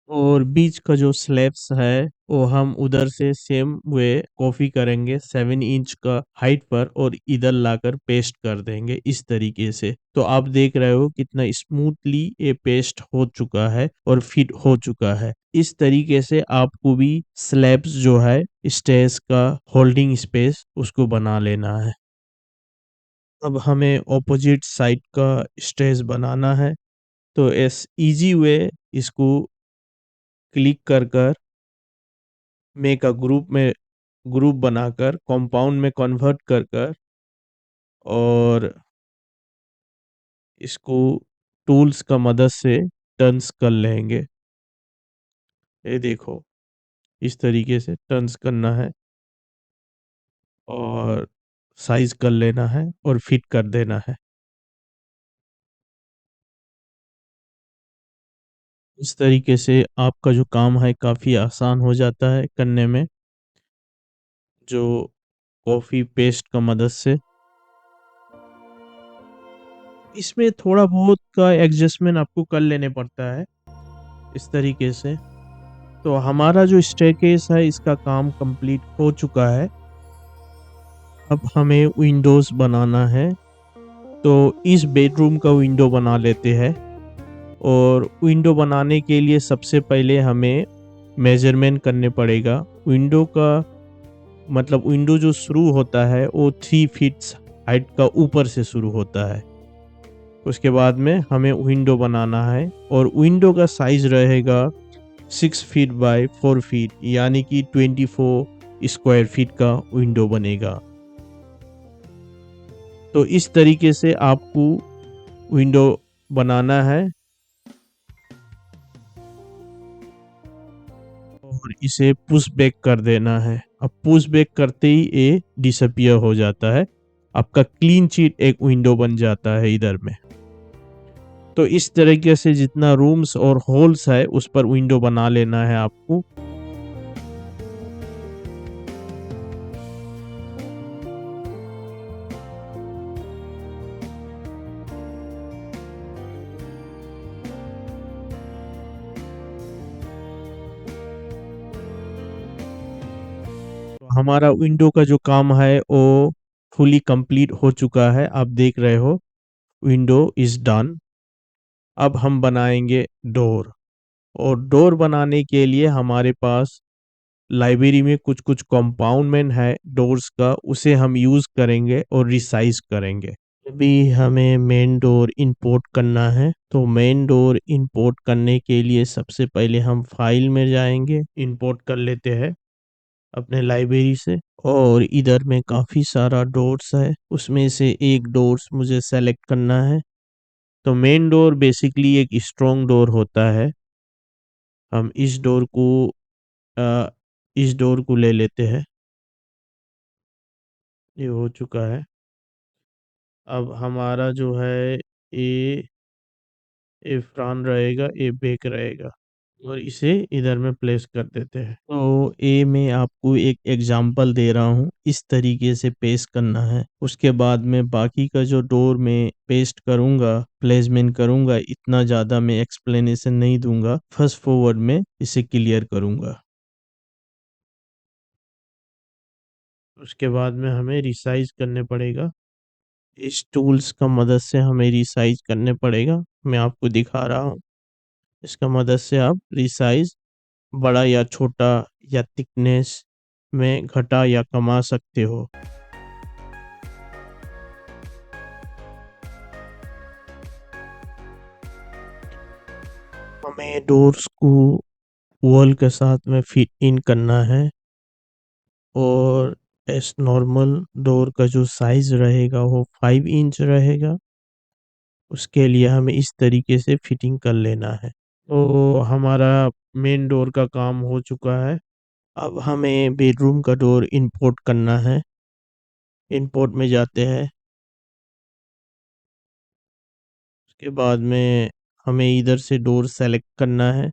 और बीच का जो स्लैब्स है वो हम उधर से सेम वे कॉपी करेंगे 7 इंच का हाइट पर, और इधर लाकर पेस्ट कर देंगे इस तरीके से। तो आप देख रहे हो कितना स्मूथली ये पेस्ट हो चुका है और फिट हो चुका है। इस तरीके से आपको भी स्लैब्स जो है स्टेयर्स का होल्डिंग स्पेस उसको बना लेना है। अब हमें ऑपोजिट साइड का स्टेयर्स बनाना है। तो इस इजी वे इसको क्लिक कर कर मेक अ ग्रुप में ग्रुप बनाकर कंपाउंड में कन्वर्ट कर कर, और इसको टूल्स का मदद से टर्न्स कर लेंगे। ये देखो इस तरीके से टर्न्स करना है और साइज कर लेना है और फिट कर देना है। इस तरीके से आपका जो काम है काफ़ी आसान हो जाता है करने में, जो कॉफ़ी पेस्ट का मदद से। इसमें थोड़ा बहुत का एडजस्टमेंट आपको कर लेने पड़ता है इस तरीके से। तो हमारा जो स्टेयरकेस है इसका काम कंप्लीट हो चुका है। अब हमें विंडोज़ बनाना है। तो इस बेडरूम का विंडो बना लेते हैं। और विंडो बनाने के लिए सबसे पहले हमें मेजरमेंट करने पड़ेगा। विंडो का मतलब विंडो जो शुरू होता है वो 3 फीट हाइट का ऊपर से शुरू होता है। उसके बाद में हमें विंडो बनाना है, और विंडो का साइज रहेगा 6 फीट बाय 4 फीट, यानी कि 24 स्क्वायर फीट का विंडो बनेगा। तो इस तरीके से आपको विंडो बनाना है, और इसे पुश बैक कर देना है। अब पुश बैक करते ही ये डिसअपियर हो जाता है। आपका क्लीन चिट एक विंडो बन जाता है इधर में। तो इस तरीके से जितना रूम्स और होल्स है उस पर विंडो बना लेना है आपको। तो हमारा विंडो का जो काम है वो फुली कंप्लीट हो चुका है। आप देख रहे हो विंडो इज डन। अब हम बनाएंगे डोर। और डोर बनाने के लिए हमारे पास लाइब्रेरी में कुछ कुछ कंपाउंडमेंट है डोर्स का, उसे हम यूज़ करेंगे और रिसाइज करेंगे। अभी हमें मेन डोर इंपोर्ट करना है। तो मेन डोर इंपोर्ट करने के लिए सबसे पहले हम फाइल में जाएंगे, इंपोर्ट कर लेते हैं अपने लाइब्रेरी से। और इधर में काफ़ी सारा डोर्स है, उसमें से एक डोर्स मुझे सेलेक्ट करना है। तो मेन डोर बेसिकली एक स्ट्रॉन्ग डोर होता है। हम इस डोर को इस डोर को ले लेते हैं। ये हो चुका है। अब हमारा जो है ए फ्रंट रहेगा, ए बैक रहेगा और इसे इधर में प्लेस कर देते हैं। तो ए में आपको एक एग्जांपल दे रहा हूँ, इस तरीके से पेस्ट करना है। उसके बाद में बाकी का जो डोर में पेस्ट करूँगा, प्लेसमेंट करूँगा, इतना ज़्यादा मैं एक्सप्लेनेशन नहीं दूंगा। फर्स्ट फॉरवर्ड में इसे क्लियर करूँगा। उसके बाद में हमें रिसाइज करने पड़ेगा। इस टूल्स का मदद से हमें रिसाइज करने पड़ेगा। मैं आपको दिखा रहा हूँ। इसका मदद से आप रिसाइज बड़ा या छोटा या थिकनेस में घटा या कमा सकते हो। हमें डोर्स को वॉल के साथ में फिट इन करना है और एस नॉर्मल डोर का जो साइज रहेगा वो 5 इंच रहेगा। उसके लिए हमें इस तरीके से फिटिंग कर लेना है। तो हमारा मेन डोर का काम हो चुका है। अब हमें बेडरूम का डोर इंपोर्ट करना है। इंपोर्ट में जाते हैं। उसके बाद में हमें इधर से डोर सेलेक्ट करना है।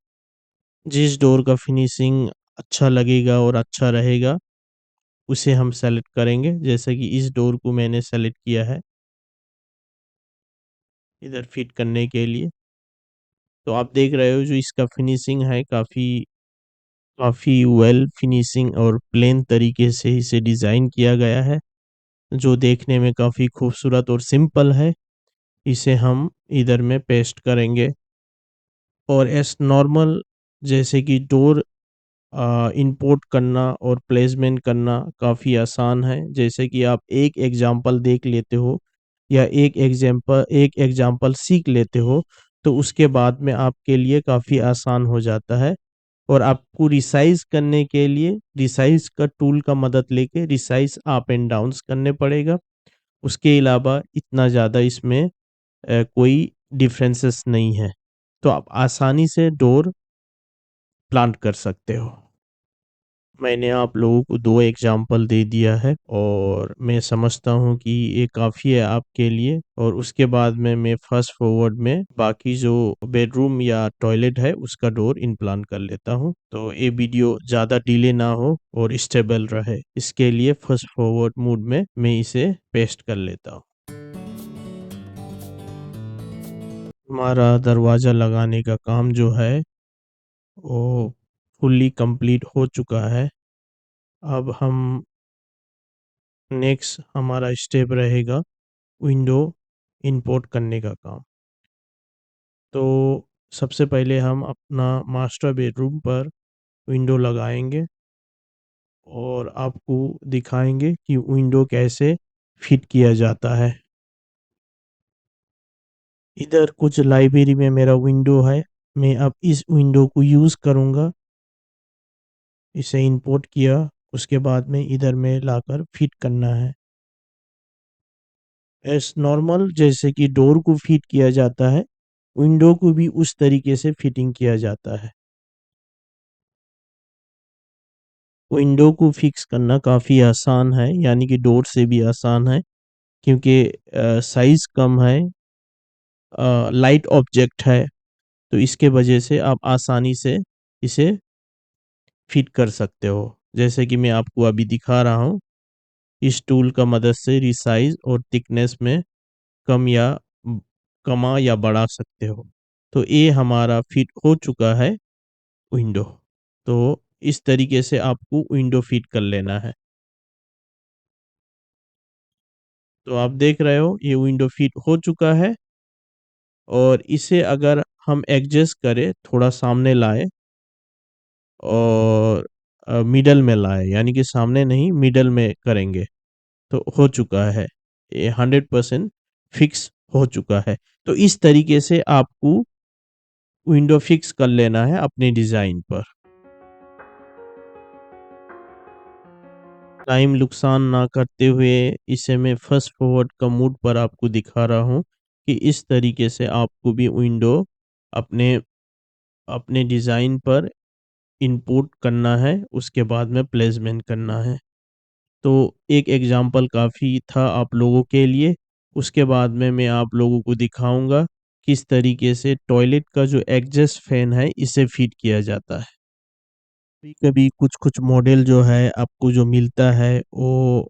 जिस डोर का फिनिशिंग अच्छा लगेगा और अच्छा रहेगा उसे हम सेलेक्ट करेंगे। जैसे कि इस डोर को मैंने सेलेक्ट किया है इधर फिट करने के लिए। तो आप देख रहे हो जो इसका फिनिशिंग है काफ़ी काफ़ी वेल फिनिशिंग और प्लेन तरीके से इसे डिज़ाइन किया गया है, जो देखने में काफ़ी खूबसूरत और सिंपल है। इसे हम इधर में पेस्ट करेंगे और एस नॉर्मल जैसे कि डोर इंपोर्ट करना और प्लेसमेंट करना काफ़ी आसान है। जैसे कि आप एक एग्जांपल देख लेते हो या एक एग्जांपल सीख लेते हो तो उसके बाद में आपके लिए काफ़ी आसान हो जाता है। और आपको रिसाइज करने के लिए रिसाइज का टूल का मदद लेके रिसाइज अप एंड डाउन्स करने पड़ेगा। उसके अलावा इतना ज़्यादा इसमें कोई डिफरेंसेस नहीं है। तो आप आसानी से डोर प्लांट कर सकते हो। मैंने आप लोगों को 2 एग्जांपल दे दिया है और मैं समझता हूँ कि ये काफ़ी है आपके लिए। और उसके बाद में मैं फ़ास्ट फॉरवर्ड में बाकी जो बेडरूम या टॉयलेट है उसका डोर इम्प्लांट कर लेता हूँ। तो ये वीडियो ज़्यादा डिले ना हो और स्टेबल रहे, इसके लिए फ़ास्ट फॉरवर्ड मोड में मैं इसे पेस्ट कर लेता हूँ। हमारा दरवाज़ा लगाने का काम जो है वो फुल्ली कंप्लीट हो चुका है। अब हम नेक्स्ट हमारा स्टेप रहेगा विंडो इंपोर्ट करने का काम। तो सबसे पहले हम अपना मास्टर बेडरूम पर विंडो लगाएंगे और आपको दिखाएंगे कि विंडो कैसे फिट किया जाता है। इधर कुछ लाइब्रेरी में मेरा विंडो है। मैं अब इस विंडो को यूज़ करूँगा। इसे इंपोर्ट किया, उसके बाद में इधर में लाकर फिट करना है। एस नॉर्मल जैसे कि डोर को फिट किया जाता है, विंडो को भी उस तरीके से फिटिंग किया जाता है। विंडो को फिक्स करना काफ़ी आसान है, यानी कि डोर से भी आसान है क्योंकि साइज़ कम है, लाइट ऑब्जेक्ट है। तो इसके वजह से आप आसानी से इसे फिट कर सकते हो। जैसे कि मैं आपको अभी दिखा रहा हूँ, इस टूल का मदद से रिसाइज और थिकनेस में कम या कमा या बढ़ा सकते हो। तो ये हमारा फिट हो चुका है विंडो। तो इस तरीके से आपको विंडो फिट कर लेना है। तो आप देख रहे हो ये विंडो फिट हो चुका है और इसे अगर हम एडजस्ट करें, थोड़ा सामने लाए और मिडल में लाए, यानी कि सामने नहीं मिडल में करेंगे तो हो चुका है। ये 100% फिक्स हो चुका है। तो इस तरीके से आपको विंडो फिक्स कर लेना है अपने डिज़ाइन पर। टाइम नुकसान ना करते हुए इसे मैं फ़ास्ट फॉरवर्ड का मोड पर आपको दिखा रहा हूँ कि इस तरीके से आपको भी विंडो अपने अपने डिज़ाइन पर इनपुट करना है, उसके बाद में प्लेसमेंट करना है। तो एक एग्ज़ाम्पल काफ़ी था आप लोगों के लिए, उसके बाद में मैं आप लोगों को दिखाऊँगा किस तरीके से टॉयलेट का जो एग्ज़ॉस्ट फ़ैन है इसे फ़िट किया जाता है। कभी-कभी कुछ-कुछ मॉडल जो है आपको जो मिलता है वो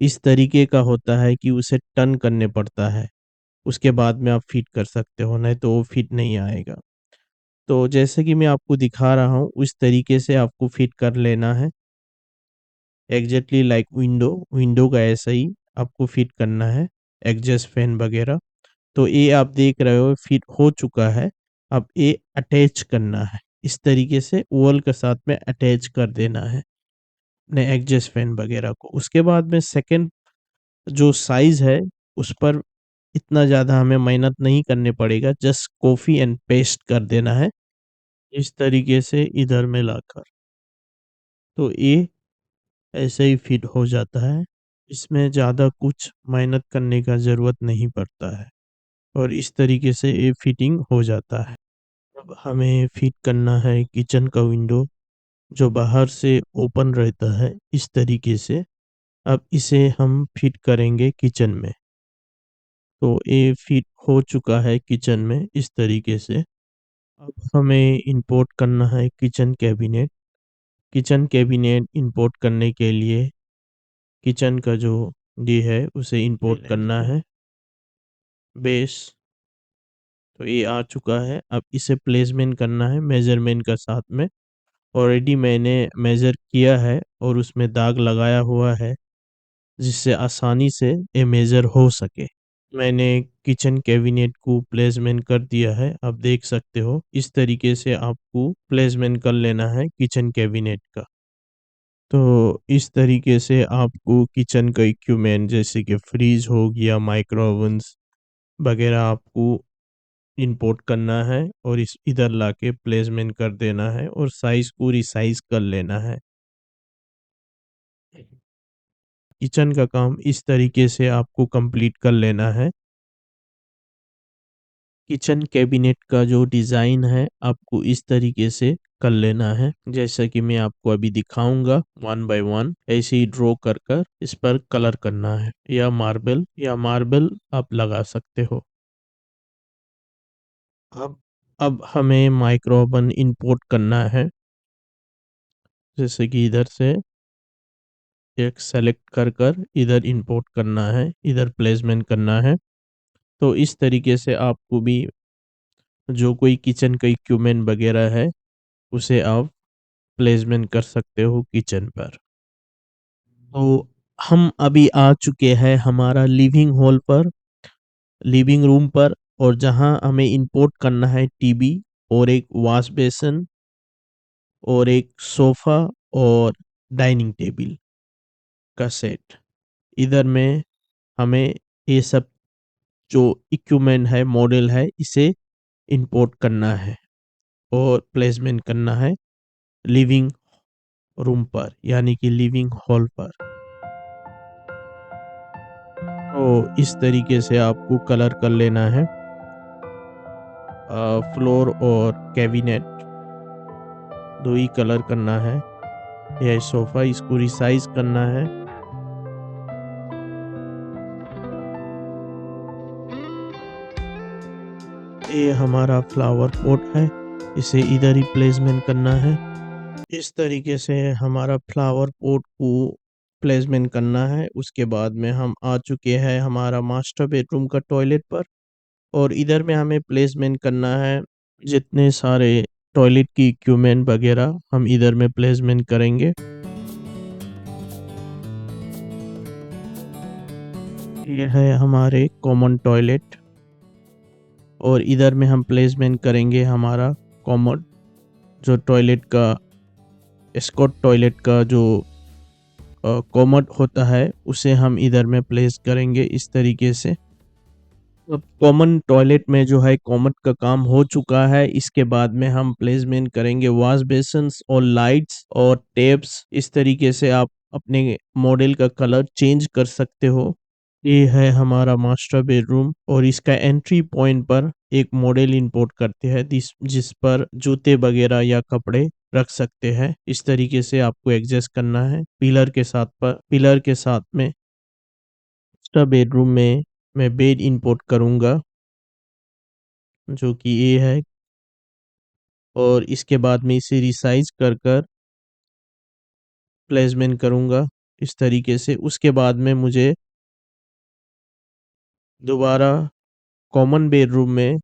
इस तरीके का होता है कि उसे टर्न करने पड़ता है, उसके बाद में आप फ़िट कर सकते हो, नहीं तो वो फ़िट नहीं आएगा। तो जैसे कि मैं आपको दिखा रहा हूँ, उस तरीके से आपको फ़िट कर लेना है। एग्ज़ैक्टली लाइक विंडो का ऐसा ही आपको फ़िट करना है, एग्ज़ॉस्ट फ़ैन वगैरह। तो ये आप देख रहे हो फ़िट हो चुका है, अब ये अटैच करना है। इस तरीके से वॉल के साथ में अटैच कर देना है, अपने एग्ज़ॉस्ट फ़ैन वगैरह को। उसके बाद में सेकंड जो साइज़ है, उस पर इतना ज़्यादा हमें मेहनत नहीं करने पड़ेगा, जस्ट कॉपी एंड पेस्ट कर देना है, इस तरीके से इधर में लाकर। तो ये ऐसे ही फिट हो जाता है, इसमें ज़्यादा कुछ मेहनत करने का ज़रूरत नहीं पड़ता है और इस तरीके से ये फिटिंग हो जाता है। अब हमें फिट करना है किचन का विंडो जो बाहर से ओपन रहता है, इस तरीके से। अब इसे हम फिट करेंगे किचन में। तो ये फिट हो चुका है किचन में इस तरीके से। अब हमें इंपोर्ट करना है kitchen cabinet. Kitchen cabinet import करने के लिए किचन का जो ये है उसे इंपोर्ट करना है। बेस तो ये आ चुका है, अब इसे प्लेसमेंट करना है मेज़रमेंट का साथ में। ऑलरेडी मैंने मेज़र किया है और उसमें दाग लगाया हुआ है, जिससे आसानी से ये मेज़र हो सके। मैंने किचन कैबिनेट को प्लेसमेंट कर दिया है, आप देख सकते हो। इस तरीके से आपको प्लेसमेंट कर लेना है किचन कैबिनेट का। तो इस तरीके से आपको किचन का इक्विपमेंट जैसे कि फ्रिज हो गया, माइक्रो ओवन्स वगैरह आपको इंपोर्ट करना है और इस इधर लाके प्लेसमेंट कर देना है और साइज़ को रिसाइज़ कर लेना है। किचन का काम इस तरीके से आपको कंप्लीट कर लेना है। किचन कैबिनेट का जो डिज़ाइन है आपको इस तरीके से कर लेना है। जैसा कि मैं आपको अभी दिखाऊँगा वन बाय वन ऐसे ही ड्रॉ कर कर इस पर कलर करना है या मार्बल आप लगा सकते हो। अब अब हमें माइक्रो ओवन इंपोर्ट करना है। जैसे कि इधर से एक सेलेक्ट कर कर इधर इंपोर्ट करना है, इधर प्लेसमेंट करना है। तो इस तरीके से आपको भी जो कोई किचन का इक्विपमेंट वगैरह है, उसे आप प्लेसमेंट कर सकते हो किचन पर। तो हम अभी आ चुके हैं हमारा लिविंग हॉल पर, लिविंग रूम पर, और जहाँ हमें इंपोर्ट करना है टीवी और एक वॉश बेसिन और एक सोफ़ा और डाइनिंग टेबल का सेट। इधर में हमें ये सब जो इक्विपमेंट है, मॉडल है, इसे इंपोर्ट करना है और प्लेसमेंट करना है लिविंग रूम पर, यानी कि लिविंग हॉल पर। तो इस तरीके से आपको कलर कर लेना है फ्लोर और कैबिनेट, दो ही कलर करना है। यह सोफ़ा, इसको रिसाइज़ करना है। ये हमारा फ्लावर पॉट है, इसे इधर ही प्लेसमेंट करना है। इस तरीके से हमारा फ्लावर पॉट को प्लेसमेंट करना है। उसके बाद में हम आ चुके हैं हमारा मास्टर बेडरूम का टॉयलेट पर, और इधर में हमें प्लेसमेंट करना है जितने सारे टॉयलेट की इक्विपमेंट वगैरह हम इधर में प्लेसमेंट करेंगे। ये है हमारे कॉमन टॉयलेट और इधर में हम प्लेसमेंट करेंगे हमारा कॉमन जो टॉयलेट का स्कॉट टॉयलेट का जो कॉमोड होता है, उसे हम इधर में प्लेस करेंगे इस तरीके से। अब कॉमन टॉयलेट में जो है कॉमोड का काम हो चुका है, इसके बाद में हम प्लेसमेंट करेंगे वॉश बेसिन्स और लाइट्स और टैप्स। इस तरीके से आप अपने मॉडल का कलर चेंज कर सकते हो। ये है हमारा मास्टर बेडरूम और इसका एंट्री पॉइंट पर एक मॉडल इंपोर्ट करते हैं जिस जिस पर जूते वगैरह या कपड़े रख सकते हैं। इस तरीके से आपको एडजस्ट करना है। पिलर के साथ में एक्स्ट्रा बेडरूम में मैं बेड इंपोर्ट करूँगा, जो कि ये है, और इसके बाद में इसे रिसाइज़ कर कर प्लेसमेंट करूँगा इस तरीके से। उसके बाद में मुझे दोबारा कॉमन बेडरूम में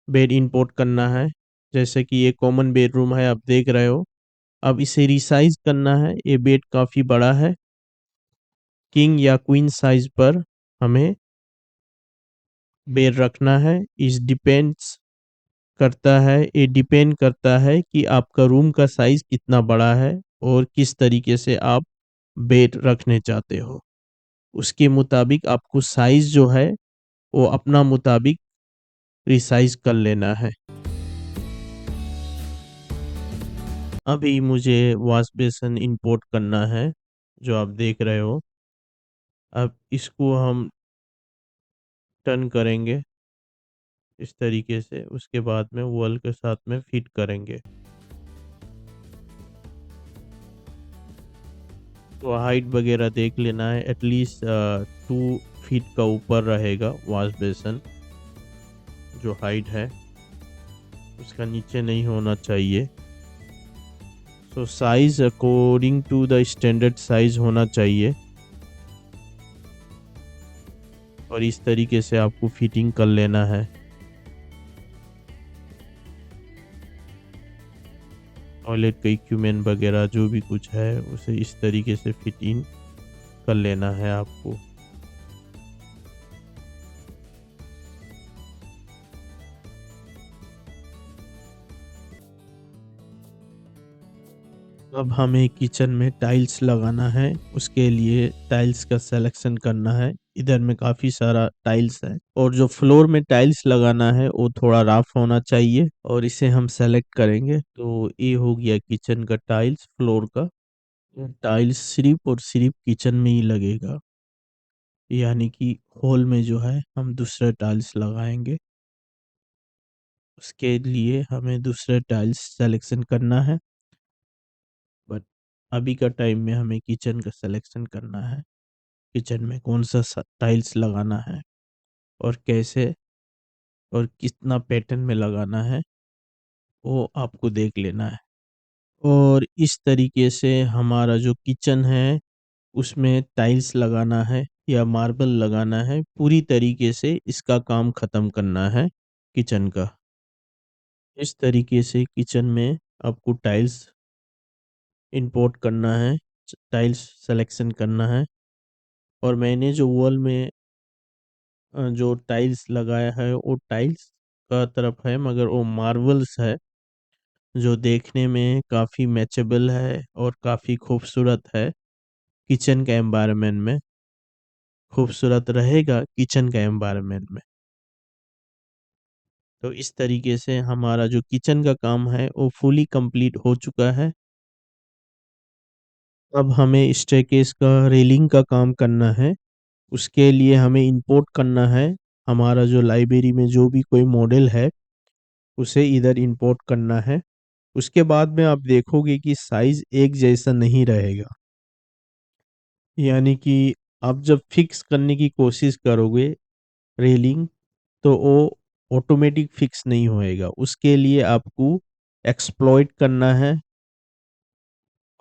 बेड इंपोर्ट करना है। जैसे कि ये कॉमन बेडरूम है, आप देख रहे हो। अब इसे रिसाइज़ करना है। ये बेड काफ़ी बड़ा है। किंग या क्वीन साइज़ पर हमें बेड रखना है। ये डिपेंड करता है कि आपका रूम का साइज़ कितना बड़ा है और किस तरीके से आप बेड रखने चाहते हो। उसके मुताबिक आपको साइज़ जो है वो अपना मुताबिक रिसाइज़ कर लेना है। अभी मुझे वॉश बेसिन इंपोर्ट करना है, जो आप देख रहे हो। अब इसको हम टर्न करेंगे इस तरीके से, उसके बाद में वॉल के साथ में फिट करेंगे। तो हाइट वगैरह देख लेना है, एटलीस्ट 2 फीट का ऊपर रहेगा वॉश बेसिन। जो हाइट है उसका नीचे नहीं होना चाहिए। So size according to the standard size होना चाहिए, और इस तरीके से आपको फिटिंग कर लेना है। टॉयलेट का इक्विपमेंट वगैरह जो भी कुछ है उसे इस तरीके से फिटिंग कर लेना है आपको। अब हमें किचन में टाइल्स लगाना है। उसके लिए टाइल्स का सिलेक्शन करना है। इधर में काफ़ी सारा टाइल्स है, और जो फ्लोर में टाइल्स लगाना है वो थोड़ा रफ होना चाहिए, और इसे हम सेलेक्ट करेंगे। तो ये हो गया किचन का टाइल्स फ्लोर का। टाइल्स सिर्फ और सिर्फ किचन में ही लगेगा, यानी कि हॉल में जो है हम दूसरे टाइल्स लगाएंगे। उसके लिए हमें दूसरे टाइल्स सिलेक्शन करना है, बट अभी का टाइम में हमें किचन का सिलेक्शन करना है। किचन में कौन सा टाइल्स लगाना है और कैसे और कितना पैटर्न में लगाना है, वो आपको देख लेना है। और इस तरीके से हमारा जो किचन है उसमें टाइल्स लगाना है या मार्बल लगाना है, पूरी तरीके से इसका काम ख़त्म करना है किचन का। इस तरीके से किचन में आपको टाइल्स इंपोर्ट करना है, टाइल्स सिलेक्शन करना है। और मैंने जो वॉल में जो टाइल्स लगाया है वो टाइल्स का तरफ है, मगर वो मार्बल्स है, जो देखने में काफ़ी मैचेबल है और काफ़ी खूबसूरत है। किचन का एनवायरनमेंट में खूबसूरत रहेगा किचन का एनवायरनमेंट में। तो इस तरीके से हमारा जो किचन का काम है वो फुली कंप्लीट हो चुका है। अब हमें स्टेयरकेस का रेलिंग का काम करना है। उसके लिए हमें इंपोर्ट करना है। हमारा जो लाइब्रेरी में जो भी कोई मॉडल है उसे इधर इंपोर्ट करना है। उसके बाद में आप देखोगे कि साइज एक जैसा नहीं रहेगा, यानी कि आप जब फिक्स करने की कोशिश करोगे रेलिंग, तो वो ऑटोमेटिक फिक्स नहीं होएगा। उसके लिए आपको एक्सप्लॉइट करना है,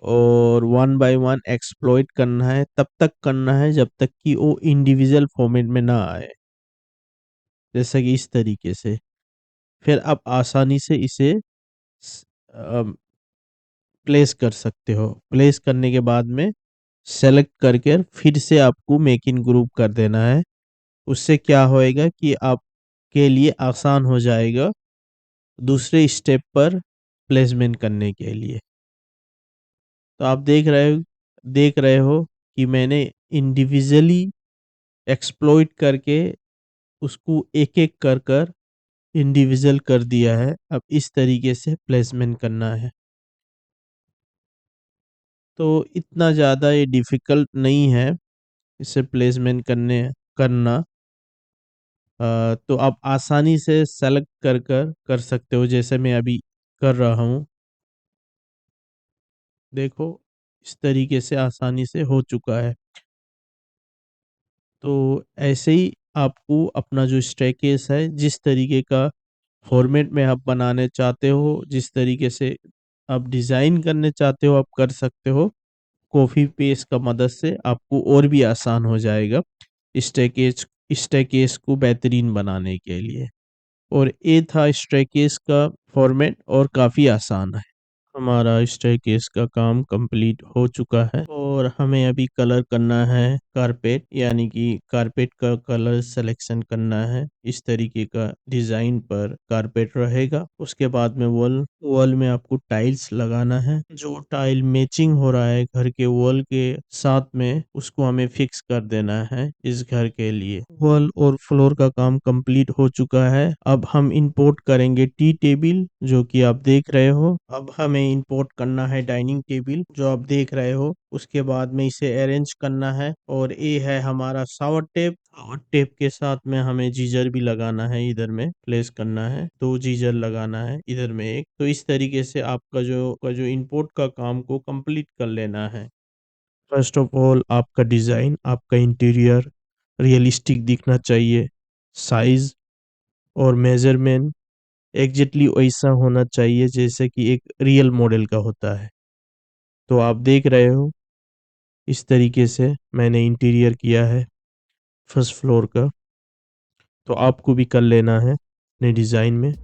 और वन बाय वन एक्सप्लॉइट करना है। तब तक करना है जब तक कि वो इंडिविजुअल फॉर्मेट में ना आए, जैसा कि इस तरीके से। फिर आप आसानी से इसे प्लेस कर सकते हो। प्लेस करने के बाद में सेलेक्ट करके फिर से आपको मेक इन ग्रुप कर देना है। उससे क्या होएगा कि आपके लिए आसान हो जाएगा दूसरे स्टेप पर प्लेसमेंट करने के लिए। तो आप देख रहे हो कि मैंने इंडिविजुअली एक्सप्लॉइट करके उसको एक एक कर कर इंडिविजुअल कर दिया है। अब इस तरीके से प्लेसमेंट करना है। तो इतना ज़्यादा ये डिफ़िकल्ट नहीं है इसे प्लेसमेंट करना। तो आप आसानी से सेलेक्ट कर सकते हो, जैसे मैं अभी कर रहा हूँ। देखो इस तरीके से आसानी से हो चुका है। तो ऐसे ही आपको अपना जो स्टेयरकेस है, जिस तरीके का फॉर्मेट में आप बनाने चाहते हो, जिस तरीके से आप डिज़ाइन करने चाहते हो, आप कर सकते हो। कॉपी पेस्ट का मदद से आपको और भी आसान हो जाएगा स्टेयरकेस स्टेयरकेस को बेहतरीन बनाने के लिए। और ये था स्टेयरकेस का फॉर्मेट और काफ़ी आसान है। हमारा स्टेयरकेस का काम कंप्लीट हो चुका है और हमें अभी कलर करना है कारपेट, यानी कि कारपेट का कलर सिलेक्शन करना है। इस तरीके का डिजाइन पर कारपेट रहेगा। उसके बाद में वॉल वॉल में आपको टाइल्स लगाना है। जो टाइल मैचिंग हो रहा है घर के वॉल के साथ में, उसको हमें फिक्स कर देना है इस घर के लिए। वॉल और फ्लोर का काम कंप्लीट हो चुका है। अब हम इंपोर्ट करेंगे टी टेबल, जो कि आप देख रहे हो। अब हमें इंपोर्ट करना है डाइनिंग टेबल, जो आप देख रहे हो। उसके बाद में इसे अरेंज करना है। और ये है हमारा शावर टेप, और टेप के साथ में हमें जीजर भी लगाना है, इधर में प्लेस करना है। दो जीजर लगाना है, इधर में एक। तो इस तरीके से आपका जो इंपोर्ट का काम को कंप्लीट कर लेना है। फर्स्ट ऑफ ऑल आपका डिज़ाइन, आपका इंटीरियर रियलिस्टिक दिखना चाहिए। साइज और मेजरमेंट एग्जैक्टली वैसा होना चाहिए जैसे कि एक रियल मॉडल का होता है। तो आप देख रहे हो इस तरीके से मैंने इंटीरियर किया है फर्स्ट फ्लोर का। तो आपको भी कर लेना है अपने डिज़ाइन में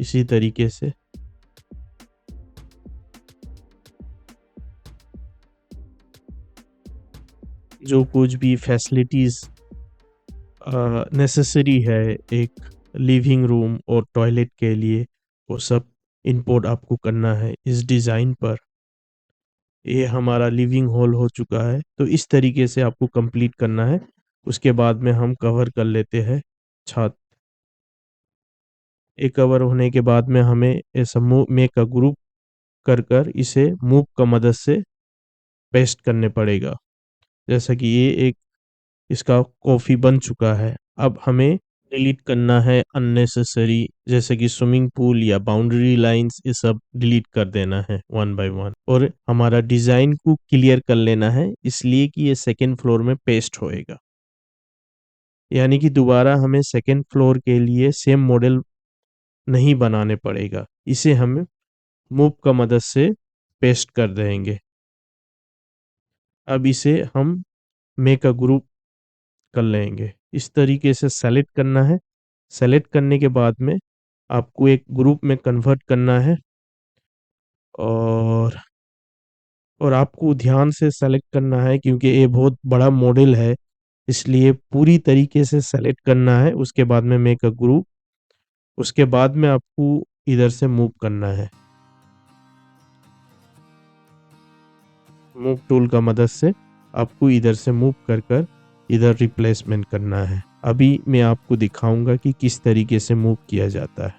इसी तरीके से। जो कुछ भी फैसिलिटीज़ नेसेसरी है एक लिविंग रूम और टॉयलेट के लिए, वो सब इंपोर्ट आपको करना है इस डिज़ाइन पर। ये हमारा लिविंग हॉल हो चुका है। तो इस तरीके से आपको कंप्लीट करना है। उसके बाद में हम कवर कर लेते हैं छत। ये कवर होने के बाद में हमें ऐसा मूव में का ग्रुप कर कर इसे मूव का मदद से पेस्ट करने पड़ेगा। जैसा कि ये एक इसका कॉफ़ी बन चुका है। अब हमें डिलीट करना है अननेसेसरी, जैसे कि स्विमिंग पूल या बाउंड्री लाइंस, ये सब डिलीट कर देना है वन बाय वन। और हमारा डिज़ाइन को क्लियर कर लेना है, इसलिए कि ये सेकेंड फ्लोर में पेस्ट होएगा। यानी कि दोबारा हमें सेकेंड फ्लोर के लिए सेम मॉडल नहीं बनाने पड़ेगा। इसे हम मूव का मदद से पेस्ट कर देंगे। अब इसे हम मेक अ ग्रुप कर लेंगे। इस तरीके से सेलेक्ट करना है। सेलेक्ट करने के बाद में आपको एक ग्रुप में कन्वर्ट करना है। और आपको ध्यान से सेलेक्ट करना है, क्योंकि ये बहुत बड़ा मॉडल है, इसलिए पूरी तरीके से सेलेक्ट करना है। उसके बाद में मेक अ ग्रुप, उसके बाद में आपको इधर से मूव करना है। मूव टूल का मदद से आपको इधर से मूव कर कर इधर रिप्लेसमेंट करना है। अभी मैं आपको दिखाऊंगा कि किस तरीके से मूव किया जाता है।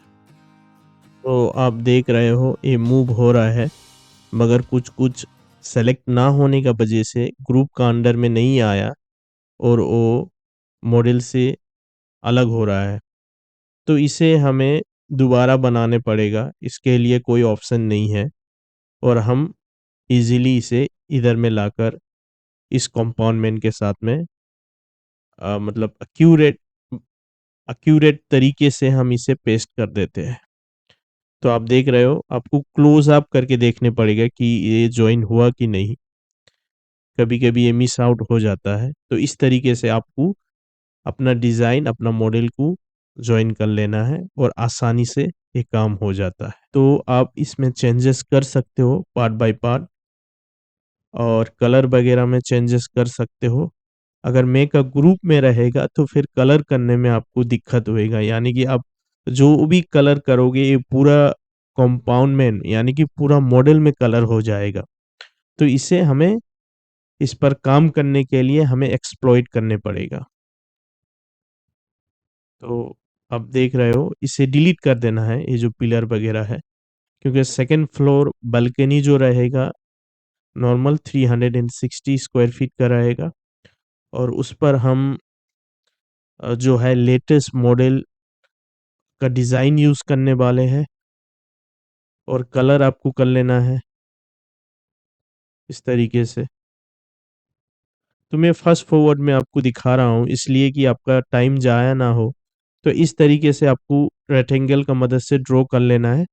तो आप देख रहे हो ये मूव हो रहा है, मगर कुछ कुछ सेलेक्ट ना होने का वजह से ग्रुप का अंडर में नहीं आया और वो मॉडल से अलग हो रहा है। तो इसे हमें दोबारा बनाने पड़ेगा, इसके लिए कोई ऑप्शन नहीं है। और हम इजीली इसे इधर में लाकर इस कंपाउंडमेंट के साथ में मतलब एक्यूरेट तरीके से हम इसे पेस्ट कर देते हैं। तो आप देख रहे हो, आपको क्लोज अप करके देखने पड़ेगा कि ये ज्वाइन हुआ कि नहीं। कभी कभी ये मिस आउट हो जाता है। तो इस तरीके से आपको अपना डिज़ाइन, अपना मॉडल को ज्वाइन कर लेना है और आसानी से ये काम हो जाता है। तो आप इसमें चेंजेस कर सकते हो पार्ट बाय पार्ट, और कलर वगैरह में चेंजेस कर सकते हो। अगर मेक अ ग्रुप में रहेगा तो फिर कलर करने में आपको दिक्कत होएगा, यानी कि आप जो भी कलर करोगे ये पूरा कंपाउंड में, यानी कि पूरा मॉडल में कलर हो जाएगा। तो इसे हमें इस पर काम करने के लिए हमें एक्सप्लॉइट करने पड़ेगा। तो आप देख रहे हो, इसे डिलीट कर देना है ये जो पिलर वगैरह है, क्योंकि सेकंड फ्लोर बालकनी जो रहेगा नॉर्मल 360 स्क्वायर फीट का रहेगा। और उस पर हम जो है लेटेस्ट मॉडल का डिज़ाइन यूज़ करने वाले हैं। और कलर आपको कर लेना है। इस तरीके से। तो मैं फास्ट फॉरवर्ड में आपको दिखा रहा हूँ इसलिए कि आपका टाइम ज़ाया ना हो। तो इस तरीके से आपको रेक्टेंगल का मदद से ड्रॉ कर लेना है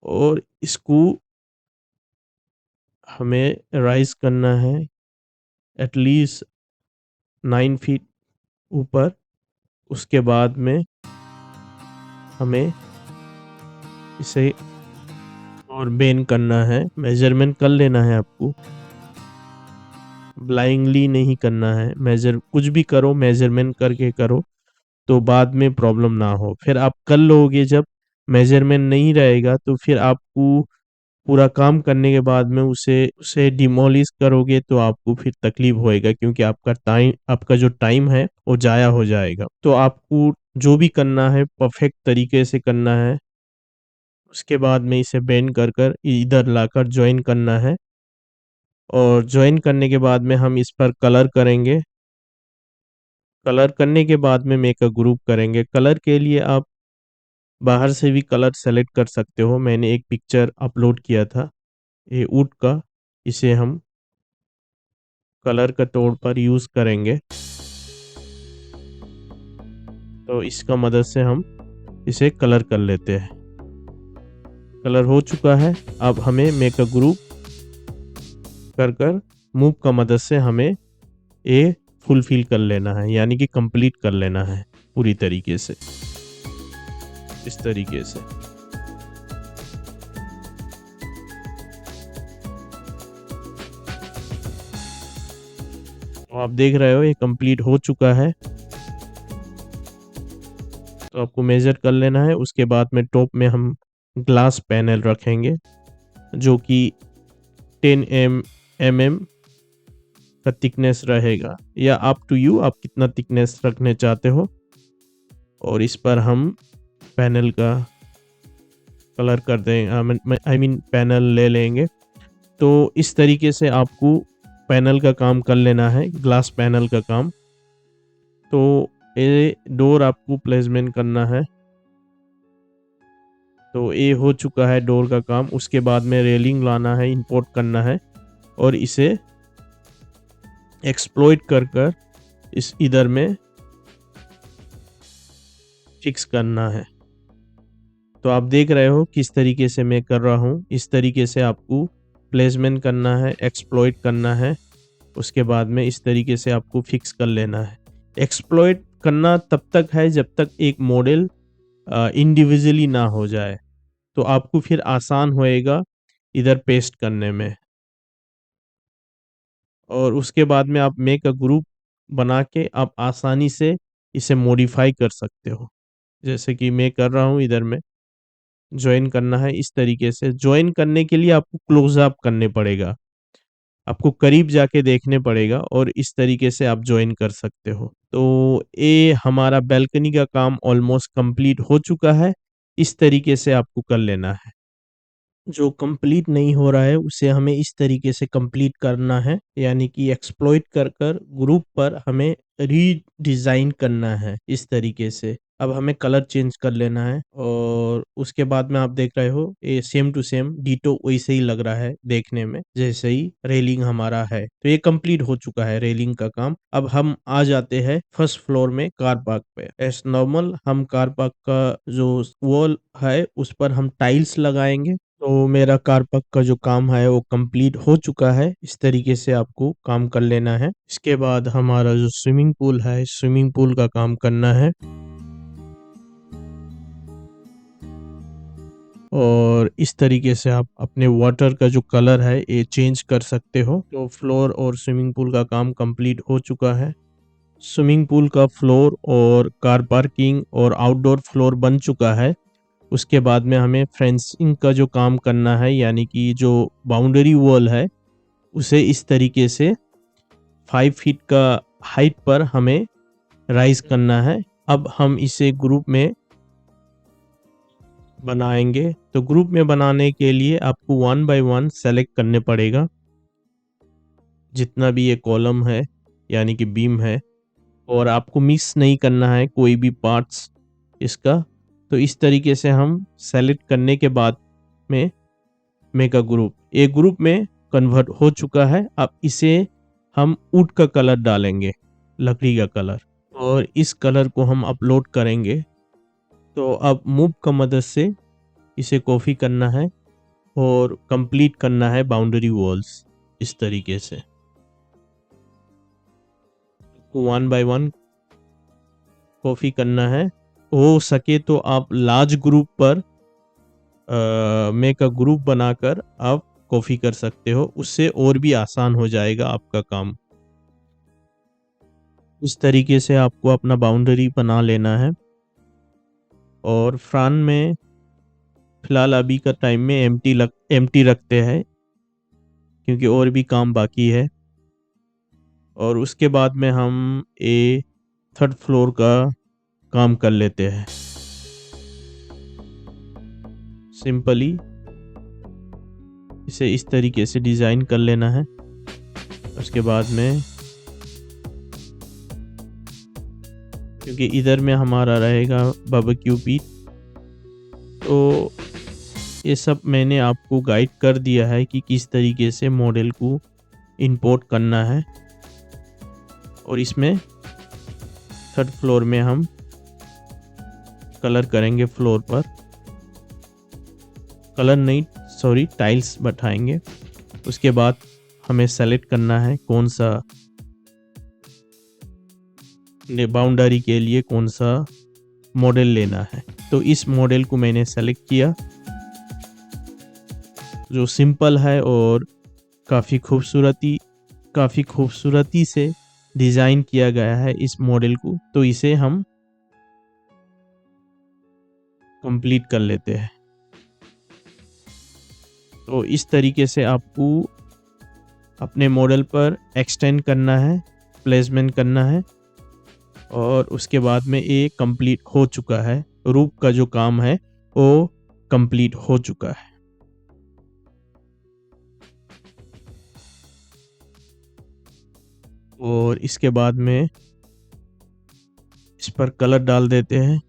और इसको हमें राइज करना है एटलीस्ट 9 फीट ऊपर। उसके बाद में हमें इसे और बेंड करना है, मेजरमेंट कर लेना है आपको, ब्लाइंडली नहीं करना है। मेजर कुछ भी करो मेजरमेंट करके करो तो बाद में प्रॉब्लम ना हो। फिर आप कर लोगे जब मेजरमेंट नहीं रहेगा तो फिर आपको पूरा काम करने के बाद में उसे उसे डिमोलिश करोगे तो आपको फिर तकलीफ होएगा क्योंकि आपका जो टाइम है वो जाया हो जाएगा। तो आपको जो भी करना है परफेक्ट तरीके से करना है। उसके बाद में इसे बेंड कर कर इधर लाकर ज्वाइन करना है और ज्वाइन करने के बाद में हम इस पर कलर करेंगे। कलर करने के बाद में मेक अ ग्रुप करेंगे। कलर के लिए आप बाहर से भी कलर सेलेक्ट कर सकते हो। मैंने एक पिक्चर अपलोड किया था ये वुड का, इसे हम कलर के तौर पर यूज़ करेंगे। तो इसका मदद से हम इसे कलर कर लेते हैं। कलर हो चुका है। अब हमें मेक अ ग्रुप कर कर मूव का मदद से हमें ये फुलफिल कर लेना है, यानी कि कंप्लीट कर लेना है पूरी तरीके से, इस तरीके से। तो आप देख रहे हो ये कंप्लीट हो चुका है। तो आपको मेजर कर लेना है। उसके बाद में टॉप में हम ग्लास पैनल रखेंगे जो कि 10 mm का थिकनेस रहेगा, या अप टू यू आप कितना थिकनेस रखने चाहते हो। और इस पर हम पैनल का कलर कर देंगे, आई मीन पैनल ले लेंगे। तो इस तरीके से आपको पैनल का काम कर लेना है, ग्लास पैनल का काम। तो ये डोर आपको प्लेसमेंट करना है। तो ये हो चुका है डोर का काम। उसके बाद में रेलिंग लाना है, इंपोर्ट करना है और इसे एक्सप्लॉइट कर कर इस इधर में फिक्स करना है। तो आप देख रहे हो किस तरीके से मैं कर रहा हूँ। इस तरीके से आपको प्लेसमेंट करना है, एक्सप्लॉइट करना है। उसके बाद में इस तरीके से आपको फिक्स कर लेना है। एक्सप्लॉइट करना तब तक है जब तक एक मॉडल इंडिविजुअली ना हो जाए, तो आपको फिर आसान होएगा इधर पेस्ट करने में। और उसके बाद में आप मेक अ ग्रुप बना के आप आसानी से इसे मॉडिफाई कर सकते हो, जैसे कि मैं कर रहा हूँ। इधर में ज्वाइन करना है इस तरीके से। ज्वाइन करने के लिए आपको क्लोज अप करने पड़ेगा, आपको करीब जाके देखने पड़ेगा और इस तरीके से आप ज्वाइन कर सकते हो। तो ये हमारा बैल्कनी का काम ऑलमोस्ट कंप्लीट हो चुका है। इस तरीके से आपको कर लेना है। जो कंप्लीट नहीं हो रहा है उसे हमें इस तरीके से कंप्लीट करना है, यानी कि एक्सप्लॉइट कर कर ग्रुप पर हमें रीडिजाइन करना है इस तरीके से। अब हमें कलर चेंज कर लेना है और उसके बाद में आप देख रहे हो ये सेम टू सेम डिटो वैसे ही लग रहा है देखने में जैसे ही रेलिंग हमारा है। तो ये कंप्लीट हो चुका है रेलिंग का काम। अब हम आ जाते हैं फर्स्ट फ्लोर में कार पार्क पे। एज नॉर्मल हम कार पार्क का जो वॉल है उस पर हम टाइल्स लगाएंगे। तो मेरा कार पार्क का जो काम है वो कंप्लीट हो चुका है। इस तरीके से आपको काम कर लेना है। इसके बाद हमारा जो स्विमिंग पूल है, स्विमिंग पूल का काम करना है और इस तरीके से आप अपने वाटर का जो कलर है ये चेंज कर सकते हो। तो फ्लोर और स्विमिंग पूल का काम कंप्लीट हो चुका है। स्विमिंग पूल का फ्लोर और कार पार्किंग और आउटडोर फ्लोर बन चुका है। उसके बाद में हमें फेंसिंग का जो काम करना है, यानी कि जो बाउंड्री वॉल है उसे इस तरीके से 5 फीट का हाइट पर हमें राइज करना है। अब हम इसे ग्रुप में बनाएंगे। तो ग्रुप में बनाने के लिए आपको 1 बाय 1 सेलेक्ट करने पड़ेगा जितना भी ये कॉलम है यानी कि बीम है, और आपको मिक्स नहीं करना है कोई भी पार्ट्स इसका। तो इस तरीके से हम सेलेक्ट करने के बाद में मेक अ ग्रुप, एक ग्रुप में कन्वर्ट हो चुका है। अब इसे हम वुड का कलर डालेंगे, लकड़ी का कलर, और इस कलर को हम अपलोड करेंगे। तो अब मूव का मदद से इसे कॉपी करना है और कंप्लीट करना है बाउंड्री वॉल्स इस तरीके से। वन बाय वन कॉपी करना है। हो सके तो आप लार्ज ग्रुप पर मेक अ ग्रुप बनाकर आप कॉपी कर सकते हो, उससे और भी आसान हो जाएगा आपका काम। इस तरीके से आपको अपना बाउंड्री बना लेना है। और फ्रंट में फिलहाल अभी का टाइम में एम्प्टी रखते हैं, क्योंकि और भी काम बाकी है। और उसके बाद में हम थर्ड फ्लोर का काम कर लेते हैं। सिंपली इसे इस तरीके से डिज़ाइन कर लेना है। उसके बाद में, क्योंकि इधर में हमारा रहेगा बारबेक्यू पीट, तो ये सब मैंने आपको गाइड कर दिया है कि किस तरीके से मॉडल को इंपोर्ट करना है। और इसमें थर्ड फ्लोर में हम कलर करेंगे, फ्लोर पर कलर नहीं, सॉरी, टाइल्स बैठाएंगे। उसके बाद हमें सेलेक्ट करना है कौन सा बाउंड्री के लिए कौन सा मॉडल लेना है। तो इस मॉडल को मैंने सेलेक्ट किया, जो सिंपल है और काफ़ी खूबसूरती से डिज़ाइन किया गया है इस मॉडल को। तो इसे हम कंप्लीट कर लेते हैं। तो इस तरीके से आपको अपने मॉडल पर एक्सटेंड करना है, प्लेसमेंट करना है। और उसके बाद में ये कंप्लीट हो चुका है। रूफ का जो काम है वो कंप्लीट हो चुका है। और इसके बाद में इस पर कलर डाल देते हैं।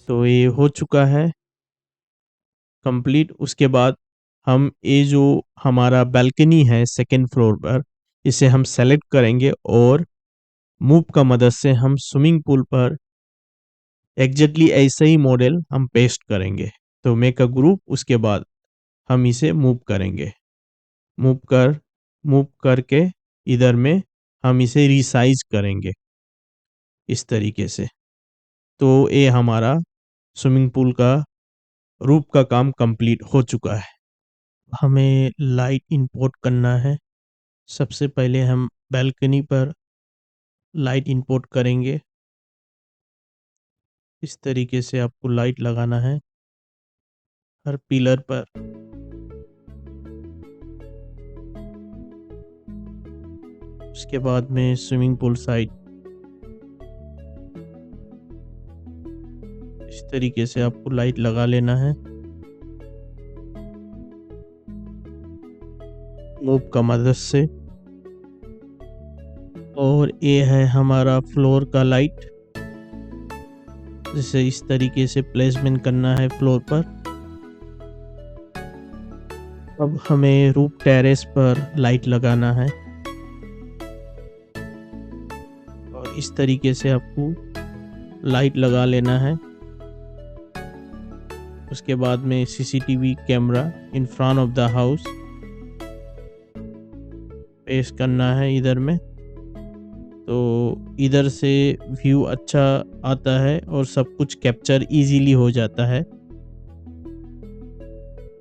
तो ये हो चुका है कंप्लीट। उसके बाद हम ये जो हमारा बालकनी है सेकेंड फ्लोर पर, इसे हम सेलेक्ट करेंगे और मूव का मदद से हम स्विमिंग पूल पर एग्जैक्टली ऐसे ही मॉडल हम पेस्ट करेंगे। तो मेक अ ग्रुप, उसके बाद हम इसे मूव करेंगे। मूव करके इधर में हम इसे रिसाइज करेंगे इस तरीके से। तो ये हमारा स्विमिंग पूल का रूफ का काम कंप्लीट हो चुका है। हमें लाइट इंपोर्ट करना है। सबसे पहले हम बालकनी पर लाइट इंपोर्ट करेंगे। इस तरीके से आपको लाइट लगाना है हर पिलर पर। उसके बाद में स्विमिंग पूल साइड इस तरीके से आपको लाइट लगा लेना है मूव का मदद से। और ये है हमारा फ्लोर का लाइट, जिसे इस तरीके से प्लेसमेंट करना है फ्लोर पर। अब हमें रूफ टेरेस पर लाइट लगाना है और इस तरीके से आपको लाइट लगा लेना है। उसके बाद में CCTV camera in front of the house पेश करना है इधर में। तो इधर से व्यू अच्छा आता है और सब कुछ कैप्चर इजीली हो जाता है।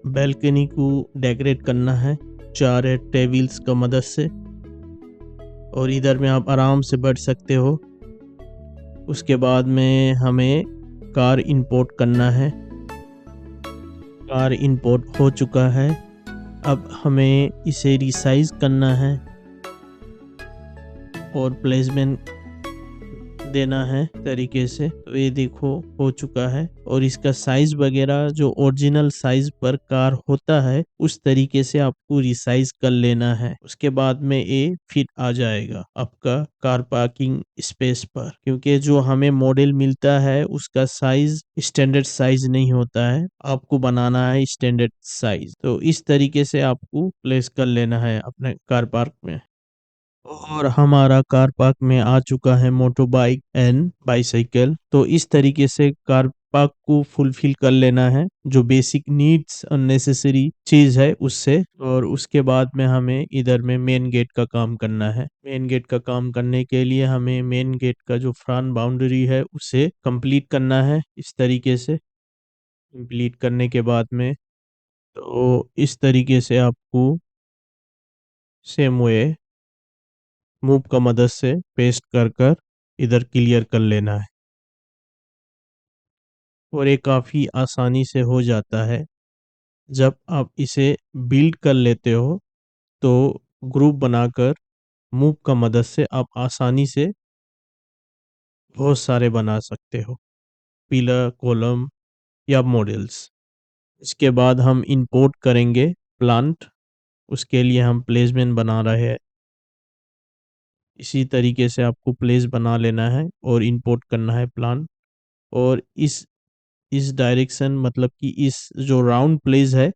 बैल्कनी को डेकोरेट करना है 4 टेबल्स का मदद से, और इधर में आप आराम से बैठ सकते हो। उसके बाद में हमें कार इंपोर्ट करना है। कार इंपोर्ट हो चुका है। अब हमें इसे रिसाइज करना है और प्लेसमेंट देना है तरीके से। तो ये देखो हो चुका है, और इसका साइज वगैरह जो ओरिजिनल साइज पर कार होता है उस तरीके से आपको रिसाइज कर लेना है। उसके बाद में ये फिट आ जाएगा आपका कार पार्किंग स्पेस पर, क्योंकि जो हमें मॉडल मिलता है उसका साइज स्टैंडर्ड साइज नहीं होता है, आपको बनाना है स्टैंडर्ड साइज। तो इस तरीके से आपको प्लेस कर लेना है अपने कार पार्क में। और हमारा कार पार्क में आ चुका है मोटर बाइक एंड बाइसाइकिल। तो इस तरीके से कार पार्क को फुलफिल कर लेना है, जो बेसिक नीड्स और नेसेसरी चीज है उससे। और उसके बाद में हमें इधर में मेन गेट का काम करना है। मेन गेट का काम करने के लिए हमें मेन गेट का जो फ्रंट बाउंड्री है उसे कंप्लीट करना है इस तरीके से। कंप्लीट करने के बाद में तो इस तरीके से आपको सेम वे मूव का मदद से पेस्ट कर कर इधर क्लियर कर लेना है। और ये काफ़ी आसानी से हो जाता है। जब आप इसे बिल्ड कर लेते हो तो ग्रुप बनाकर मूव का मदद से आप आसानी से बहुत सारे बना सकते हो, पिलर, कॉलम या मॉडल्स। इसके बाद हम इंपोर्ट करेंगे प्लांट। उसके लिए हम प्लेसमेंट बना रहे हैं। इसी तरीके से आपको प्लेस बना लेना है और इंपोर्ट करना है प्लांट। और इस डायरेक्शन मतलब कि इस जो राउंड प्लेस है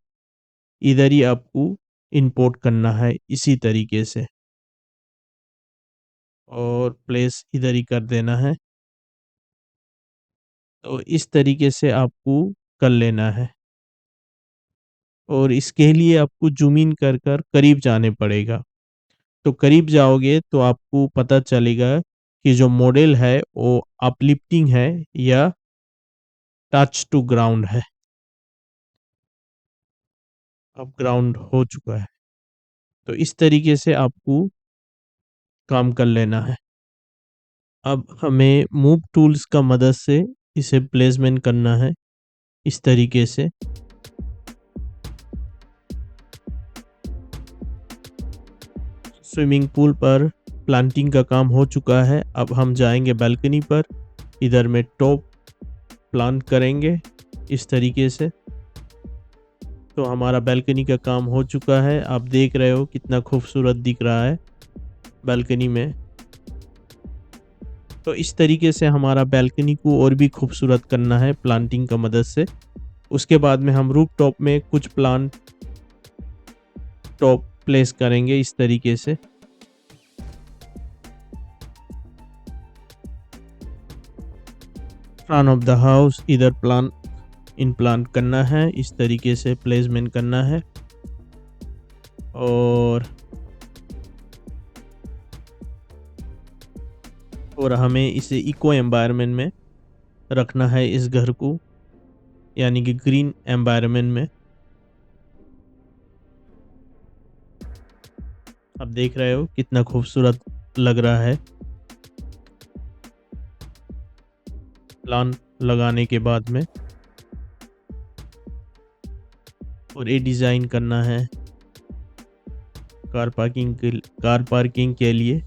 इधर ही आपको इंपोर्ट करना है इसी तरीके से, और प्लेस इधर ही कर देना है। तो इस तरीके से आपको कर लेना है। और इसके लिए आपको जूम इन कर कर करीब जाने पड़ेगा। तो करीब जाओगे तो आपको पता चलेगा कि जो मॉडल है वो अपलिफ्टिंग है या टच टू ग्राउंड है। अब ग्राउंड हो चुका है। तो इस तरीके से आपको काम कर लेना है। अब हमें मूव टूल्स का मदद से इसे प्लेसमेंट करना है इस तरीके से। स्विमिंग पूल पर प्लांटिंग का काम हो चुका है। अब हम जाएंगे बालकनी पर, इधर में टॉप प्लांट करेंगे इस तरीके से। तो हमारा बालकनी का काम हो चुका है। आप देख रहे हो कितना खूबसूरत दिख रहा है बालकनी में। तो इस तरीके से हमारा बालकनी को और भी खूबसूरत करना है प्लांटिंग का मदद से। उसके बाद में हम रूफ टॉप में कुछ प्लांट टॉप प्लेस करेंगे इस तरीके से। फ्रंट ऑफ द हाउस इधर प्लांट करना है इस तरीके से, प्लेसमेंट करना है। और हमें इसे इको एनवायरनमेंट में रखना है इस घर को, यानी कि ग्रीन एनवायरनमेंट में। आप देख रहे हो कितना खूबसूरत लग रहा है प्लांट लगाने के बाद में। और ये डिज़ाइन करना है कार पार्किंग के लिए,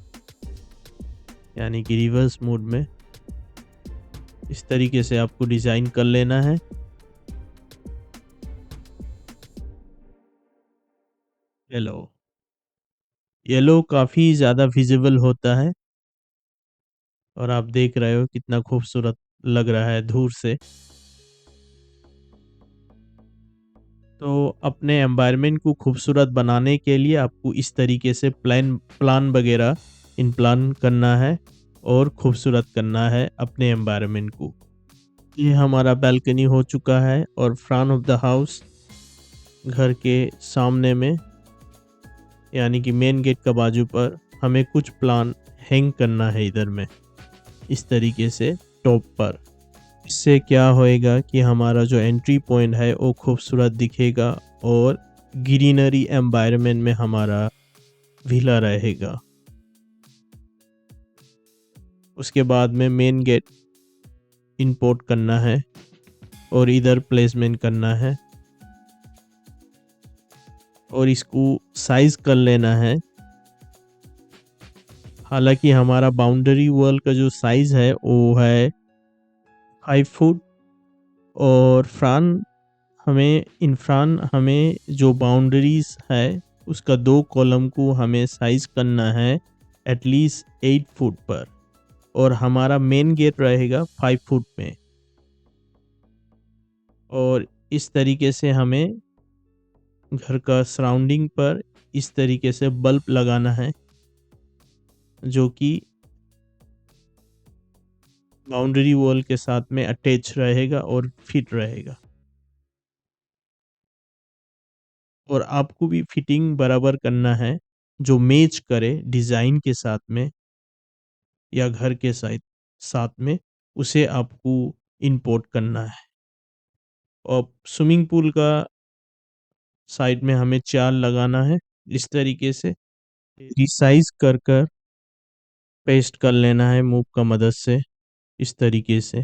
यानी कि रिवर्स मोड में। इस तरीके से आपको डिज़ाइन कर लेना है। येलो काफ़ी ज़्यादा विजिबल होता है, और आप देख रहे हो कितना खूबसूरत लग रहा है दूर से। तो अपने एनवायरनमेंट को खूबसूरत बनाने के लिए आपको इस तरीके से प्लान वगैरह प्लान करना है और खूबसूरत करना है अपने एनवायरनमेंट को। ये हमारा बालकनी हो चुका है, और फ्रंट ऑफ द हाउस घर के सामने में, यानी कि मेन गेट का बाजू पर हमें कुछ प्लान हैंग करना है इधर में इस तरीके से टॉप पर। इससे क्या होएगा कि हमारा जो एंट्री पॉइंट है वो खूबसूरत दिखेगा और ग्रीनरी एनवायरनमेंट में हमारा विला रहेगा। उसके बाद में मेन गेट इंपोर्ट करना है और इधर प्लेसमेंट करना है, और इसको साइज कर लेना है हालांकि हमारा बाउंड्री वॉल का जो साइज है वो है 5 फुट। और इनफ्रान हमें जो बाउंड्रीज है उसका 2 कॉलम को हमें साइज करना है एटलीस्ट 8 फुट पर। और हमारा मेन गेट रहेगा 5 फुट में। और इस तरीके से हमें घर का सराउंडिंग पर इस तरीके से बल्ब लगाना है जो कि बाउंड्री वॉल के साथ में अटैच रहेगा और फिट रहेगा। और आपको भी फिटिंग बराबर करना है जो मैच करे डिज़ाइन के साथ में या घर के साथ साथ में, उसे आपको इंपोर्ट करना है। और स्विमिंग पूल का साइड में हमें चार लगाना है इस तरीके से रिसाइज कर कर पेस्ट कर लेना है मूव का मदद से इस तरीके से।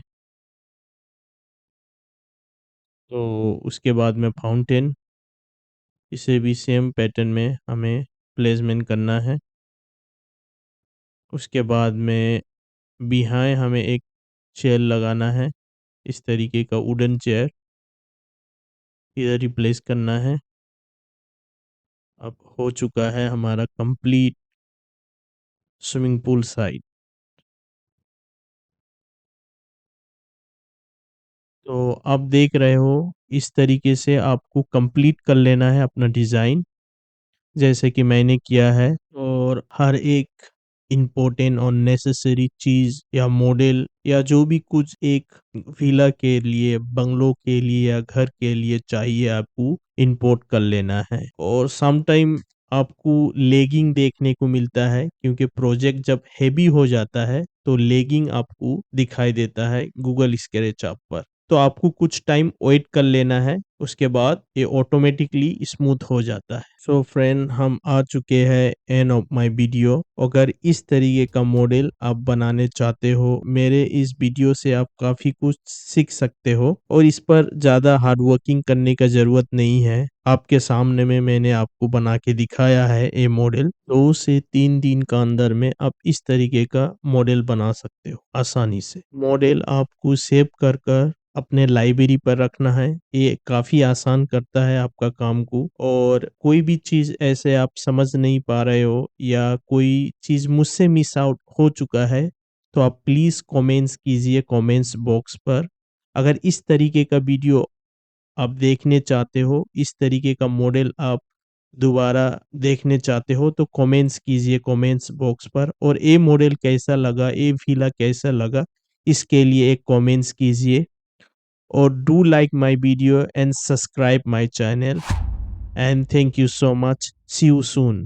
तो उसके बाद में फाउंटेन, इसे भी सेम पैटर्न में हमें प्लेसमेंट करना है। उसके बाद में बिहाइंड हमें एक चेयर लगाना है, इस तरीके का वुडन चेयर इधर रिप्लेस करना है। अब हो चुका है हमारा कंप्लीट स्विमिंग पूल साइड। तो आप देख रहे हो इस तरीके से आपको कंप्लीट कर लेना है अपना डिज़ाइन जैसे कि मैंने किया है। और हर एक इम्पोर्टेंट और नेसेसरी चीज़ या मॉडल या जो भी कुछ एक विला के लिए, बंगलो के लिए या घर के लिए चाहिए आपको इंपोर्ट कर लेना है। और सम टाइम आपको लेगिंग देखने को मिलता है क्योंकि प्रोजेक्ट जब हेवी हो जाता है तो लेगिंग आपको दिखाई देता है गूगल स्केचअप पर। तो आपको कुछ टाइम वेट कर लेना है, उसके बाद ये ऑटोमेटिकली स्मूथ हो जाता है। सो फ्रेंड, हम आ चुके हैं एंड ऑफ माय वीडियो। अगर इस तरीके का मॉडल आप बनाने चाहते हो, मेरे इस वीडियो से आप काफ़ी कुछ सीख सकते हो और इस पर ज़्यादा हार्ड वर्किंग करने का ज़रूरत नहीं है। आपके सामने में मैंने आपको बना के दिखाया है ये मॉडल। 2 से 3 दिन का अंदर में आप इस तरीके का मॉडल बना सकते हो आसानी से। मॉडल आपको सेव कर कर अपने लाइब्रेरी पर रखना है, ये काफ़ी आसान करता है आपका काम को। और कोई भी चीज़ ऐसे आप समझ नहीं पा रहे हो या कोई चीज़ मुझसे मिस आउट हो चुका है तो आप प्लीज़ कमेंट्स कीजिए कमेंट्स बॉक्स पर। अगर इस तरीके का वीडियो आप देखने चाहते हो, इस तरीके का मॉडल आप दोबारा देखने चाहते हो तो कमेंट्स कीजिए कमेंट्स बॉक्स पर। और ये मॉडल कैसा लगा, ये विला कैसा लगा, इसके लिए एक कमेंट्स कीजिए। or do like my video and subscribe my channel, and thank you so much. See you soon.